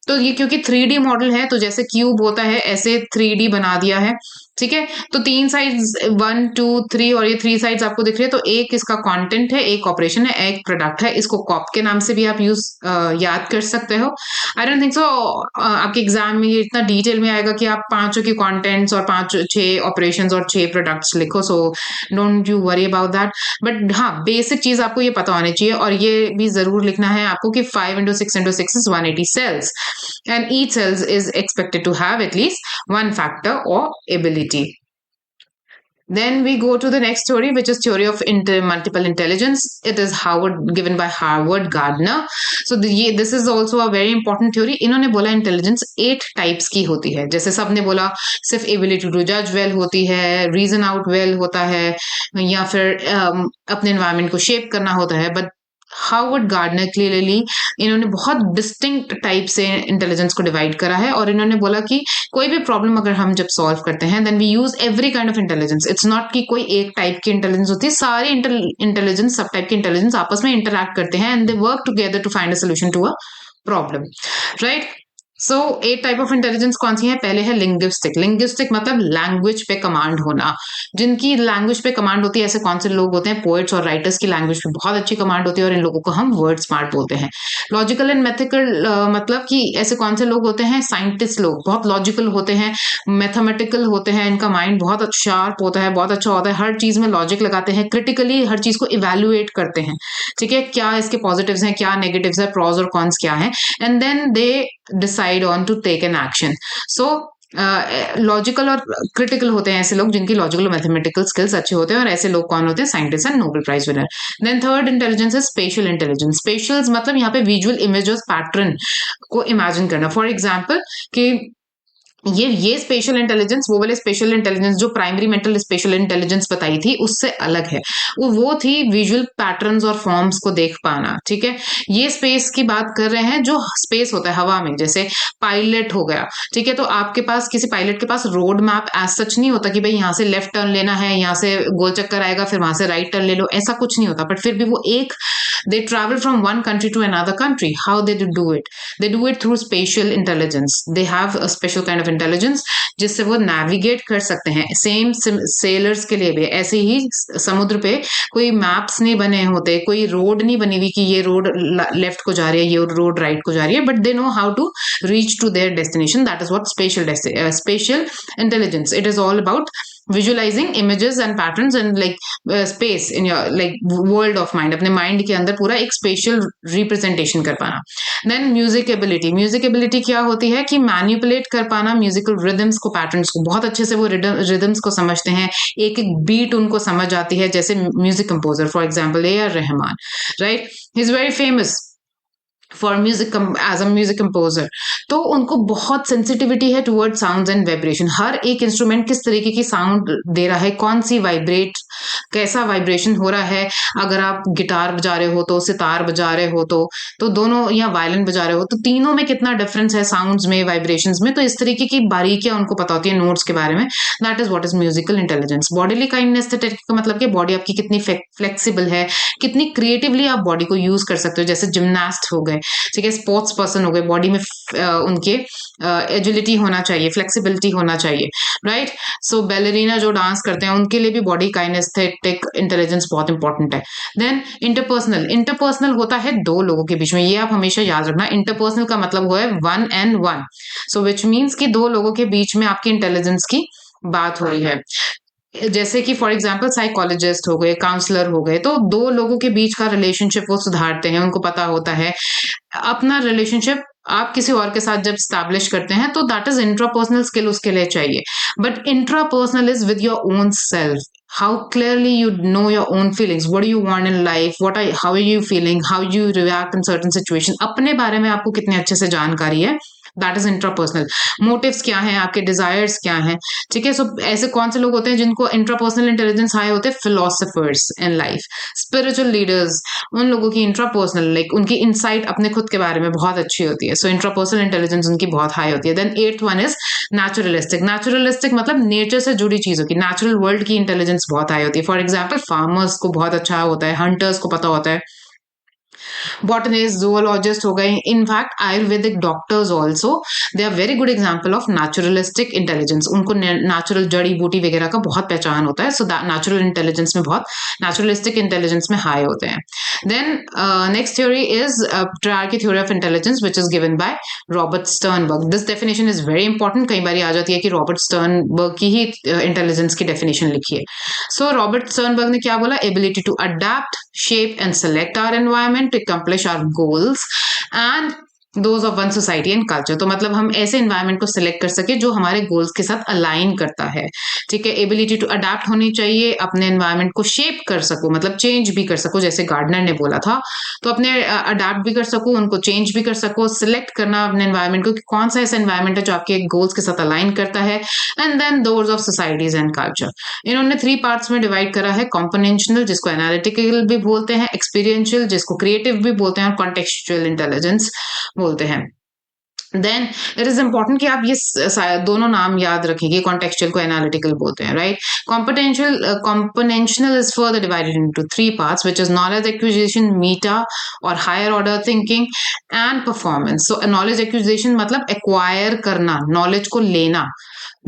तो ये क्योंकि 3D मॉडल है, तो जैसे क्यूब होता है ऐसे 3D बना दिया है, ठीक है? तो 3 साइड्स, 1 2 3, और ये 3 साइड्स आपको दिख रही है। तो एक इसका कंटेंट है, एक ऑपरेशन है, एक प्रोडक्ट है। इसको कॉप के नाम से भी आप याद कर सकते हो। आई डोंट थिंक सो आपके एग्जाम में ये इतना डिटेल में आएगा कि आप 5 के कंटेंट्स और 6 ऑपरेशंस और 6 प्रोडक्ट्स लिखो, so don't you worry about that. But हाँ, बेसिक चीज आपको ये पता होनी चाहिए, और ये भी जरूर लिखना है आपको कि 5 into 6 into 6 is 180 cells, and each cells is expected to have at least one factor or ability. Then we go to the next theory, which is theory of multiple intelligence. It is given by Howard Gardner. So this is also a very important theory. इन्होंने बोला intelligence 8 types की होती है। जैसे सबने बोला सिर्फ ability to जज वेल होती है, रीजन आउट वेल होता है, या फिर अपने एनवायरमेंट को शेप करना होता है। बट हार्वर्ड गार्डनर क्लियरली इन्होंने बहुत डिस्टिंक्ट टाइप से इंटेलिजेंस को डिवाइड करा है, और इन्होंने बोला कि कोई भी प्रॉब्लम अगर हम जब सॉल्व करते हैं then we use every kind of intelligence. It's not कि कोई एक टाइप की इंटेलिजेंस होती है, सारे इंटेलिजेंस, सब टाइप की इंटेलिजेंस आपस में इंटरैक्ट करते हैं and they work together to find a solution to a problem, right? So 8 type of intelligence कौन सी है? पहले है लिंग्विस्टिक। लिंग्विस्टिक मतलब लैंग्वेज पे कमांड होना। जिनकी लैंग्वेज पे कमांड होती है, ऐसे कौन से लोग होते हैं? पोएट्स और राइटर्स की लैंग्वेज पे बहुत अच्छी कमांड होती है, और इन लोगों को हम वर्ड स्मार्ट बोलते हैं। लॉजिकल एंड मैथिकल मतलब कि ऐसे कौन से लोग होते हैं? साइंटिस्ट लोग बहुत लॉजिकल होते हैं, मैथमेटिकल होते हैं, इनका माइंड बहुत शार्प होता है, बहुत अच्छा होता है, हर चीज में लॉजिक लगाते हैं, क्रिटिकली हर चीज को इवेल्युएट करते हैं, ठीक है? क्या इसके पॉजिटिव्स हैं, क्या नेगेटिव्स है, प्रॉज और कॉन्स क्या है, and then they decide on to take an action. So logical और क्रिटिकल होते हैं ऐसे लोग जिनकी लॉजिकल और मैथमेटिकल स्किल्स अच्छे होते हैं, और ऐसे लोग कौन होते हैं? Scientist and Nobel prize winner. Then third intelligence है स्पेशल इंटेलिजेंस। स्पेशल्स मतलब यहाँ पे विजुअल इमेजेस पैटर्न को इमेजिन करना। फॉर एग्जाम्पल कि ये स्पेशल इंटेलिजेंस, वो वाले स्पेशल इंटेलिजेंस जो प्राइमरी मेंटल स्पेशल इंटेलिजेंस बताई थी उससे अलग है। वो थी विजुअल पैटर्न्स और फॉर्म्स को देख पाना, ठीक है? ये स्पेस की बात कर रहे हैं, जो स्पेस होता है हवा में, जैसे पायलट हो गया, ठीक है? तो आपके पास, किसी पायलट के पास रोड मैप एज सच नहीं होता कि भाई यहाँ से लेफ्ट टर्न लेना है, यहाँ से गोल चक्कर आएगा, फिर वहां से राइट टर्न ले लो, ऐसा कुछ नहीं होता। बट फिर भी वो they travel from one country to another country. How they do it? They do it through spatial intelligence. They have a spatial kind of intelligence जिससे वो नेविगेट कर सकते हैं। सेम सेलर्स के लिए भी ऐसे ही, समुद्र पे कोई मैप्स नहीं बने होते, कोई रोड नहीं बनी हुई कि ये रोड लेफ्ट को जा रही है, ये रोड राइट को जा रही है, but they know how to reach to their destination. That is what spatial intelligence. It is all about visualizing images and patterns and space in your world of mind, अपने mind के अंदर पूरा एक spatial representation कर पाना। Then music ability. Music ability क्या होती है? कि मैनिपुलेट कर पाना म्यूजिकल रिदम्स को, पैटर्न्स को बहुत अच्छे से, वो रिदम्स को समझते हैं, एक एक बीट उनको समझ आती है। जैसे music composer for example A R Rahman, right? He is very famous for music as a music composer. तो उनको बहुत सेंसिटिविटी है टुवर्ड साउंड्स एंड वाइब्रेशन। हर एक इंस्ट्रूमेंट किस तरीके की साउंड दे रहा है, कौन सी वाइब्रेट, कैसा वाइब्रेशन हो रहा है। अगर आप गिटार बजा रहे हो तो, सितार बजा रहे हो तो दोनों, या वायलिन बजा रहे हो तो तीनों में कितना डिफरेंस है साउंड्स में, वाइब्रेशंस में। तो इस तरीके की बारीकियां उनको पता होती है नोट्स के बारे में। That is what is musical intelligence. Bodily kinesthetic का मतलब कि बॉडी आपकी कितनी फ्लेक्सिबल है, कितनी क्रिएटिवली आप बॉडी को यूज कर सकते हो। जैसे जिमनास्ट हो गए, ठीक है, स्पोर्ट्स पर्सन हो गए, बॉडी में उनके एजिलिटी होना चाहिए, फ्लेक्सिबिलिटी होना चाहिए, राइट? सो बैलेरिना जो डांस करते हैं उनके लिए भी बॉडी काइनेस्थेटिक इंटेलिजेंस बहुत इंपॉर्टेंट है। Then interpersonal. इंटरपर्सनल होता है दो लोगों के बीच में, ये आप हमेशा याद रखना। इंटरपर्सनल का मतलब हुआ है 1 and 1, सो विच मीन्स कि दो लोगों के बीच में आपकी इंटेलिजेंस की बात हो रही है। जैसे कि फॉर एग्जाम्पल साइकोलॉजिस्ट हो गए, काउंसलर हो गए, तो दो लोगों के बीच का रिलेशनशिप वो सुधारते हैं, उनको पता होता है अपना रिलेशनशिप आप किसी और के साथ जब स्टैब्लिश करते हैं तो दैट इज इंट्रापर्सनल स्किल उसके लिए चाहिए। But intrapersonal is with your own self. how clearly you know your own feelings, what do you want in life, how are you feeling, how you react in certain situation, अपने बारे में आपको कितने अच्छे से जानकारी है, दैट इज इंट्रापर्सनल। मोटिव्स क्या हैं आपके, डिजायर्स क्या हैं, ठीक है। सो ऐसे कौन से लोग होते हैं जिनको इंट्रापर्सनल इंटेलिजेंस हाई होते हैं, philosophers in life, spiritual leaders, उन लोगों की इंट्रापर्सनल लाइक उनकी इनसाइट अपने खुद के बारे में बहुत अच्छी होती है, सो इंट्रापर्सनल इंटेलिजेंस उनकी बहुत हाई होती है। Then eighth one is naturalistic. Naturalistic मतलब नेचर से जुड़ी चीजों की, नेचुरल वर्ल्ड की इंटेलिजेंस बहुत हाई होती है। फॉर एग्जाम्पल फार्मर्स को बहुत अच्छा होता है, हंटर्स को पता होता है, botanists, zoologists हो गए, in fact Ayurvedic doctors also, they are very good example of naturalistic intelligence. उनको नेचुरल जड़ी बूटी वगैरह का बहुत पहचान होता है, सो नेचुरल इंटेलिजेंस में बहुत, नेचुरलिस्टिक इंटेलिजेंस में हाई होते हैं। Then next theory is triarchic theory of intelligence which is given by Robert Sternberg. This definition is very important, कई बार आ जाती है कि रॉबर्ट स्टर्नबर्ग की ही इंटेलिजेंस की डेफिनेशन लिखी है। सो रॉबर्ट स्टर्नबर्ग ने क्या बोला, ability to adapt, shape and select our environment to accomplish our goals and those of one society and culture। तो मतलब हम ऐसे environment को select कर सके जो हमारे goals के साथ align करता है, ठीक है। ability to adapt होनी चाहिए, अपने environment को shape कर सको, मतलब change भी कर सको, जैसे गार्डनर ने बोला था, तो अपने adapt भी कर सको, उनको change भी कर सको, select करना अपने environment को कि कौन सा ऐसा environment है जो आपके goals के साथ align करता है। and then those of societies and culture। इन्होंने 3 parts में divide करा है, comprehensional जिसको analytical भी बोलते हैं, experiential जिसको creative भी बोलते हैं, और contextual intelligence बोलते हैं। देन इट इज इंपॉर्टेंट कि आप ये दोनों नाम याद रखेंगे, कॉन्टेक्चुअल को एनालिटिकल बोलते हैं, right. Componential is further divided into 3 parts which is knowledge acquisition, meta और higher order thinking and performance. So knowledge acquisition मतलब एक्वायर करना, नॉलेज को लेना,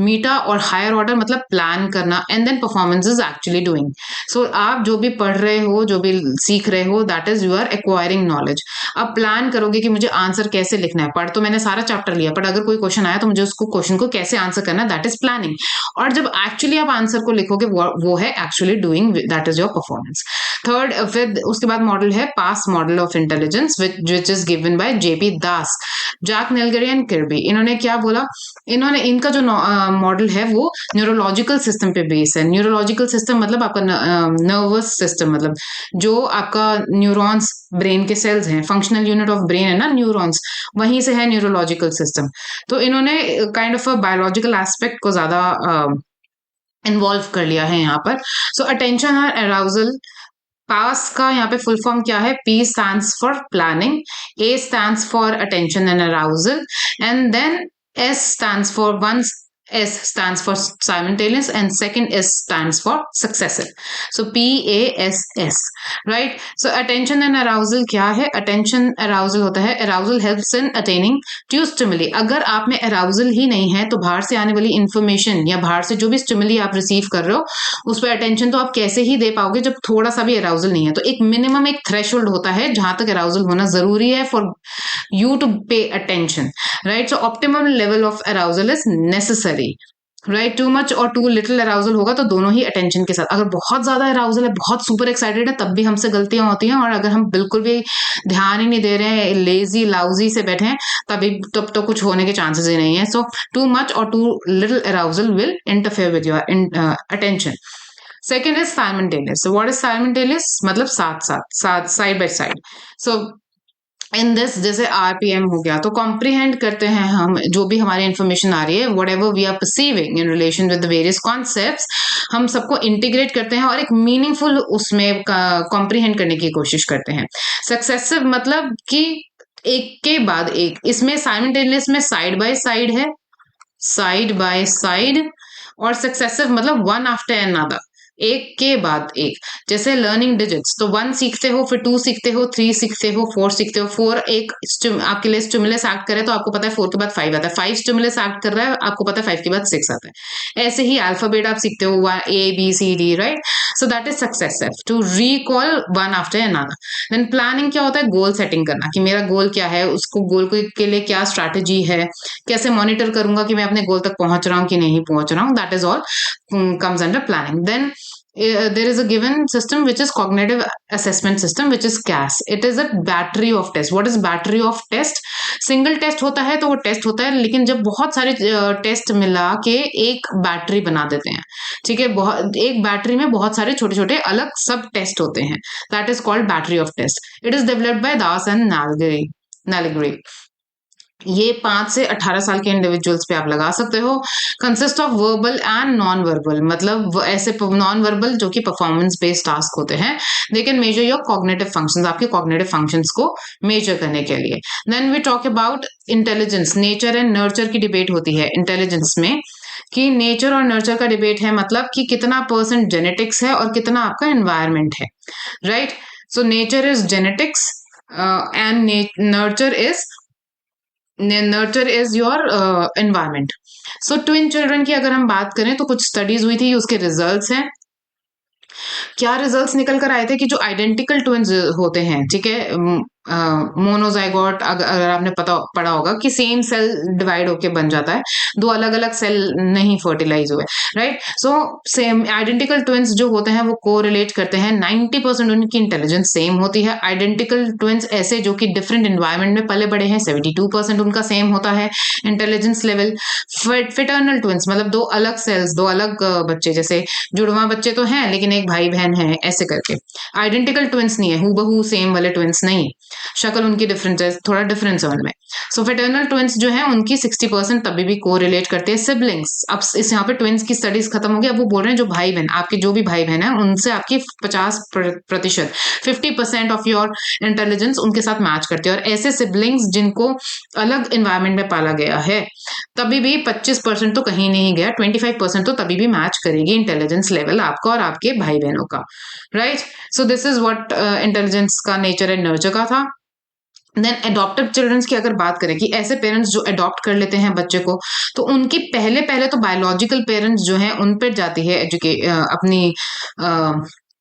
मीटा और हायर ऑर्डर मतलब प्लान करना, and then performance is actually doing. So आप जो भी पढ़ रहे हो, जो भी सीख रहे हो, that is you are acquiring knowledge. अब प्लान करोगे कि मुझे आंसर कैसे लिखना है, पढ़ तो मैंने सारा चैप्टर लिया, बट अगर कोई क्वेश्चन आया तो मुझे उसको क्वेश्चन को कैसे आंसर करना है, दैट इज प्लानिंग। और जब एक्चुअली आप आंसर को लिखोगे, वो है actually doing, that is your performance. Third, फिर उसके बाद मॉडल है PASS model of intelligence which is given by JP Das, Jack Naglieri and Kirby. इन्होंने क्या बोला, इनका जो मॉडल है वो न्यूरोलॉजिकल सिस्टम पे बेस है। न्यूरोलॉजिकल सिस्टम मतलब आपका नर्वस सिस्टम, मतलब जो आपका न्यूरॉन्स, ब्रेन के सेल्स हैं, फंक्शनल यूनिट ऑफ ब्रेन है ना न्यूरॉन्स, वहीं से है न्यूरोलॉजिकल सिस्टम। तो इन्होंने काइंड ऑफ बायोलॉजिकल एस्पेक्ट को ज्यादा इन्वॉल्व कर लिया है यहाँ पर। सो अटेंशन और अराउजल, पास का यहाँ पे फुल फॉर्म क्या है, P stands for planning, A stands for attention and arousal, and then S stands for once, S stands for simultaneous, and second S stands for successive. So PASS, right? So attention and arousal क्या है? Attention arousal होता है, arousal helps in attaining to stimuli। अगर आप में arousal ही नहीं है तो बाहर से आने वाली information या बाहर से जो भी stimuli आप receive कर रहे हो उस पर attention तो आप कैसे ही दे पाओगे जब थोड़ा सा भी arousal नहीं है। तो एक minimum एक threshold होता है जहां तक arousal होना जरूरी है for you to pay attention, right? So optimum level of arousal is necessary, right. To much और टू लिटिल अराउजल होगा तो दोनों ही अटेंशन के साथ। अगर बहुत ज्यादा अराउजल है, बहुत सुपर एक्साइटेड है, तब भी हमसे गलतियां होती हैं, और अगर हम बिल्कुल भी ध्यान ही नहीं दे रहे हैं, लेजी लाउजी से बैठे हैं, तब तो कुछ होने के चांसेस ही नहीं है। सो टू मच और too little arousal will interfere with your attention. Second is simultaneous. What is simultaneous मतलब साथ साथ, side by side. So in this जैसे आरपीएम हो गया, तो कॉम्प्रीहेंड करते हैं हम जो भी हमारी इंफॉर्मेशन आ रही है, whatever we are perceiving in relation with various concepts, हम सबको इंटीग्रेट करते हैं और एक मीनिंगफुल उसमें कॉम्प्रीहेंड करने की कोशिश करते हैं। सक्सेसिव मतलब कि एक के बाद एक, इसमें साइमल्टेनियस में साइड बाय साइड है, साइड बाय साइड, और सक्सेसिव मतलब वन आफ्टर अनदर, एक के बाद एक। जैसे लर्निंग डिजिट्स, तो 1 सीखते हो, फिर 2 सीखते हो, 3 सीखते हो, 4 सीखते हो। 4 एक आपके लिए स्टिमुलस एक्ट करे तो आपको पता है 4 के बाद 5 आता है, 5 स्टिमुलस एक्ट कर रहा है आपको पता है 5 के बाद 6 आता है। ऐसे ही अल्फाबेट आप सीखते हो, ABCD, right. So that is successive, to recall one after another. Then planning क्या होता है, गोल सेटिंग करना कि मेरा गोल क्या है, उसको गोल के लिए क्या स्ट्रैटेजी है, कैसे मॉनिटर करूंगा कि मैं अपने गोल तक पहुंच रहा हूँ कि नहीं पहुंच रहा हूँ, that is all comes under planning. Then there is a given system which is cognitive assessment system which is CAS. It is a battery of test. What is battery of test? Single test होता है तो वो test होता है, लेकिन जब बहुत सारे टेस्ट मिला के एक बैटरी बना देते हैं, ठीक है, बहुत एक बैटरी में बहुत सारे छोटे छोटे अलग सब टेस्ट होते हैं, that is called battery of test. It is developed by Das and Naglieri. ये 5 से 18 साल के इंडिविजुअल्स पे आप लगा सकते हो. Consist of verbal and non verbal, मतलब ऐसे नॉन वर्बल जो कि परफॉर्मेंस बेस्ड टास्क होते हैं. They can measure your cognitive functions, आपके कॉग्निटिव फंक्शंस को मेजर करने के लिए. Then we talk about intelligence. Nature and nurture की डिबेट होती है इंटेलिजेंस में, कि नेचर और नर्चर का डिबेट है, मतलब कि कितना परसेंट जेनेटिक्स है और कितना आपका एनवायरमेंट है, right. So nature is genetics and nurture is your environment. So twin children की अगर हम बात करें तो कुछ स्टडीज हुई थी, उसके रिजल्ट्स हैं. क्या रिजल्ट्स निकल कर आए थे कि जो आइडेंटिकल ट्विन्स होते हैं, ठीक है, मोनोजाइगोट, अगर आपने पढ़ा होगा कि सेम सेल डिवाइड होके बन जाता है, दो अलग अलग सेल नहीं फर्टिलाइज हुए, right. So same identical twins जो होते हैं वो कोरिलेट करते हैं. 90% उनकी इंटेलिजेंस सेम होती है. आइडेंटिकल ट्विन्स ऐसे जो कि डिफरेंट एनवायरमेंट में पले बड़े हैं, 72% उनका सेम होता है इंटेलिजेंस लेवल. फिटर्नल ट्विन्स मतलब दो अलग सेल्स, दो अलग बच्चे, जैसे जुड़वा बच्चे तो हैं लेकिन एक भाई बहन है, ऐसे करके. आइडेंटिकल ट्विन्स नहीं है, हूबहू सेम वाले ट्विन्स नहीं, शक्ल उनकी डिफरेंट है, थोड़ा डिफरेंस है उनमें. सो फिटर्नल ट्विन्स जो है उनकी 60% तभी भी कोरिलेट करते हैं. सिबलिंग्स, अब इस यहाँ पे ट्विन्स की स्टडीज खत्म हो गई, अब वो बोल रहे हैं जो भाई बहन, आपके जो भी भाई बहन है उनसे आपकी 50%, 50% ऑफ योर इंटेलिजेंस उनके साथ मैच करती है. और ऐसे सिबलिंग्स जिनको अलग एनवायरमेंट में पाला गया है तभी भी 25% तो कहीं नहीं गया, 25% तो तभी भी मैच करेगी इंटेलिजेंस लेवल आपका और आपके भाई बहनों का, right. So this is what intelligence का नेचर एंड नर्चर का था. देन एडॉप्टिव चिल्ड्रंस की अगर बात करें कि ऐसे पेरेंट्स जो अडॉप्ट कर लेते हैं बच्चे को, तो उनकी पहले पहले तो बायोलॉजिकल पेरेंट्स जो हैं उन पर जाती है अपनी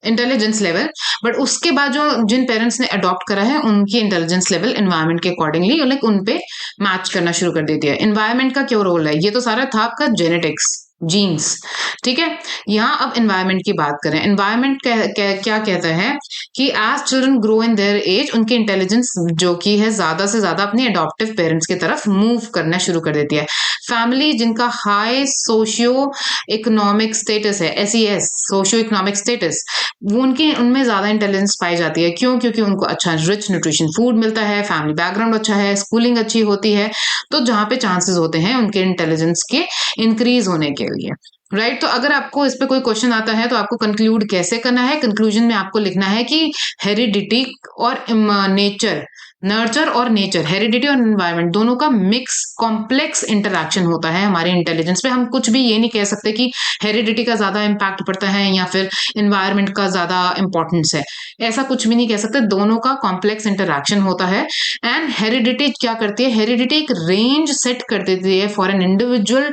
इंटेलिजेंस लेवल, बट उसके बाद जो जिन पेरेंट्स ने अडॉप्ट करा है उनकी इंटेलिजेंस लेवल एनवायरमेंट के अकॉर्डिंगली लाइक उन पे मैच करना शुरू कर देती है. एनवायरमेंट का क्यों रोल है, ये तो सारा था आपका जेनेटिक्स, जीन्स, ठीक है. यहाँ अब एनवायरमेंट की बात करें. एनवायरमेंट क्या कहता है कि as children grow in their age, उनकी इंटेलिजेंस जो कि है ज्यादा से ज्यादा अपने अडॉप्टिव पेरेंट्स की तरफ मूव करना शुरू कर देती है. फैमिली जिनका हाई सोशियो इकोनॉमिक स्टेटस है, SES सोशियो इकोनॉमिक स्टेटस, वो उनकी उनमें ज्यादा इंटेलिजेंस पाई जाती है. क्यों? क्योंकि उनको अच्छा रिच न्यूट्रिशन फूड मिलता है, फैमिली बैकग्राउंड अच्छा है, स्कूलिंग अच्छी होती है, तो जहाँ पे चांसेस होते हैं उनके इंटेलिजेंस के इंक्रीज होने के लिए, राइट. तो अगर आपको इस पे कोई क्वेश्चन आता है तो आपको कंक्लूड कैसे करना है, कंक्लूजन में आपको लिखना है कि हेरिडिटी और नेचर, नर्चर और नेचर, हेरिडिटी और एनवायरमेंट दोनों का मिक्स कॉम्प्लेक्स इंटरैक्शन होता है हमारे इंटेलिजेंस पे. हम कुछ भी ये नहीं कह सकते कि हेरिडिटी का ज्यादा इम्पैक्ट पड़ता है या फिर एनवायरमेंट का ज्यादा इंपॉर्टेंस है, ऐसा कुछ भी नहीं कह सकते. दोनों का कॉम्प्लेक्स इंटरैक्शन होता है. एंड हेरिडिटी क्या करती है, हेरिडिटी एक रेंज सेट कर देती है for an individual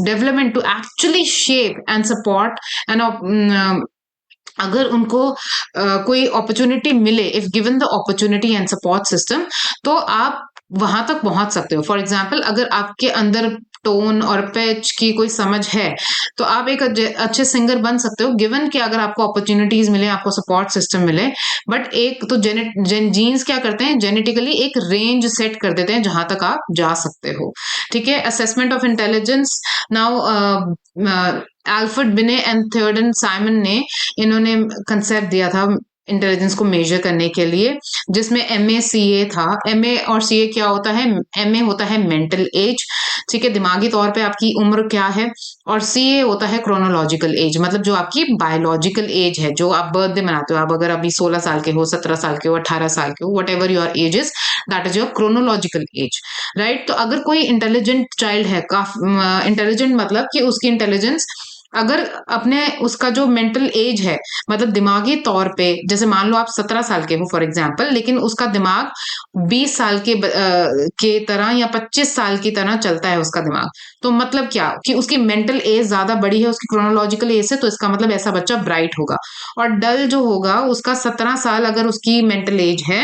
development to actually shape and support and अगर उनको कोई अपॉर्चुनिटी मिले, if given the opportunity and support system, तो आप वहां तक पहुंच सकते हो. फॉर एग्जाम्पल अगर आपके अंदर टोन और पिच की कोई समझ है तो आप एक अच्छे सिंगर बन सकते हो, गिवन कि अगर आपको अपॉर्चुनिटीज मिले, आपको सपोर्ट सिस्टम मिले. बट एक तो जीन्स क्या करते हैं, जेनेटिकली एक रेंज सेट कर देते हैं जहां तक आप जा सकते हो, ठीक है. Assessment of intelligence, now Alfred Binet and Theodore Simon ने इन्होंने कंसेप्ट दिया था इंटेलिजेंस को मेजर करने के लिए, जिसमें MA था. MA और CA क्या होता है, MA होता है मेंटल एज, ठीक है, दिमागी तौर पे आपकी उम्र क्या है, और CA होता है क्रोनोलॉजिकल एज, मतलब जो आपकी बायोलॉजिकल एज है, जो आप बर्थडे मनाते हो. आप अगर अभी 16 साल के हो, 17 साल के हो, 18 साल के हो, what ever your age is, that is your chronological as, right. तो अगर कोई इंटेलिजेंट चाइल्ड है, काफी इंटेलिजेंट मतलब कि उसकी इंटेलिजेंस अगर अपने उसका जो मेंटल एज है, मतलब दिमागी तौर पे, जैसे मान लो आप 17 साल के हो फॉर एग्जांपल, लेकिन उसका दिमाग 20 साल के तरह या 25 साल की तरह चलता है उसका दिमाग, तो मतलब क्या कि उसकी मेंटल एज ज्यादा बड़ी है उसकी क्रोनोलॉजिकल एज से, तो इसका मतलब ऐसा बच्चा ब्राइट होगा. और डल जो होगा उसका 17 साल अगर उसकी मेंटल एज है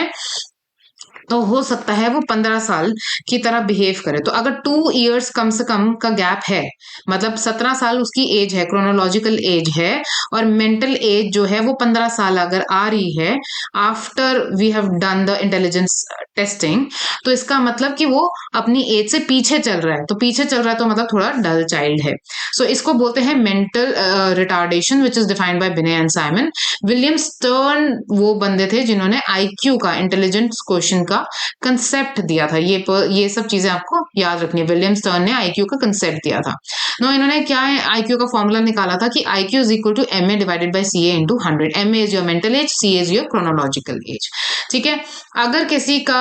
तो हो सकता है वो 15 साल की तरह बिहेव करे। तो अगर 2 इयर्स कम से कम का गैप है, मतलब 17 साल उसकी एज है, क्रोनोलॉजिकल एज है, और मेंटल एज जो है वो 15 साल अगर आ रही है after we have done the intelligence testing, तो इसका मतलब कि वो अपनी एज से पीछे चल रहा है। तो पीछे चल रहा है तो मतलब थोड़ा डल चाइल्ड है। सो इसको बोलते हैं mental retardation, which is defined by बिने एंड साइमन। विलियम स्टर्न वो बंदे थे जिन्होंने आईक्यू का, इंटेलिजेंस क्वेश्चन का कंसेप्ट दिया था। ये सब चीजें आपको याद रखनी है। विलियम स्टर्न ने आईक्यू का कंसेप्ट दिया था। नो, इन्होंने क्या है, आईक्यू का फॉर्मूला निकाला था कि IQ is equal to M A divided by C A into 100। M A is your mental age, C is your chronological age. ठीक है, अगर किसी का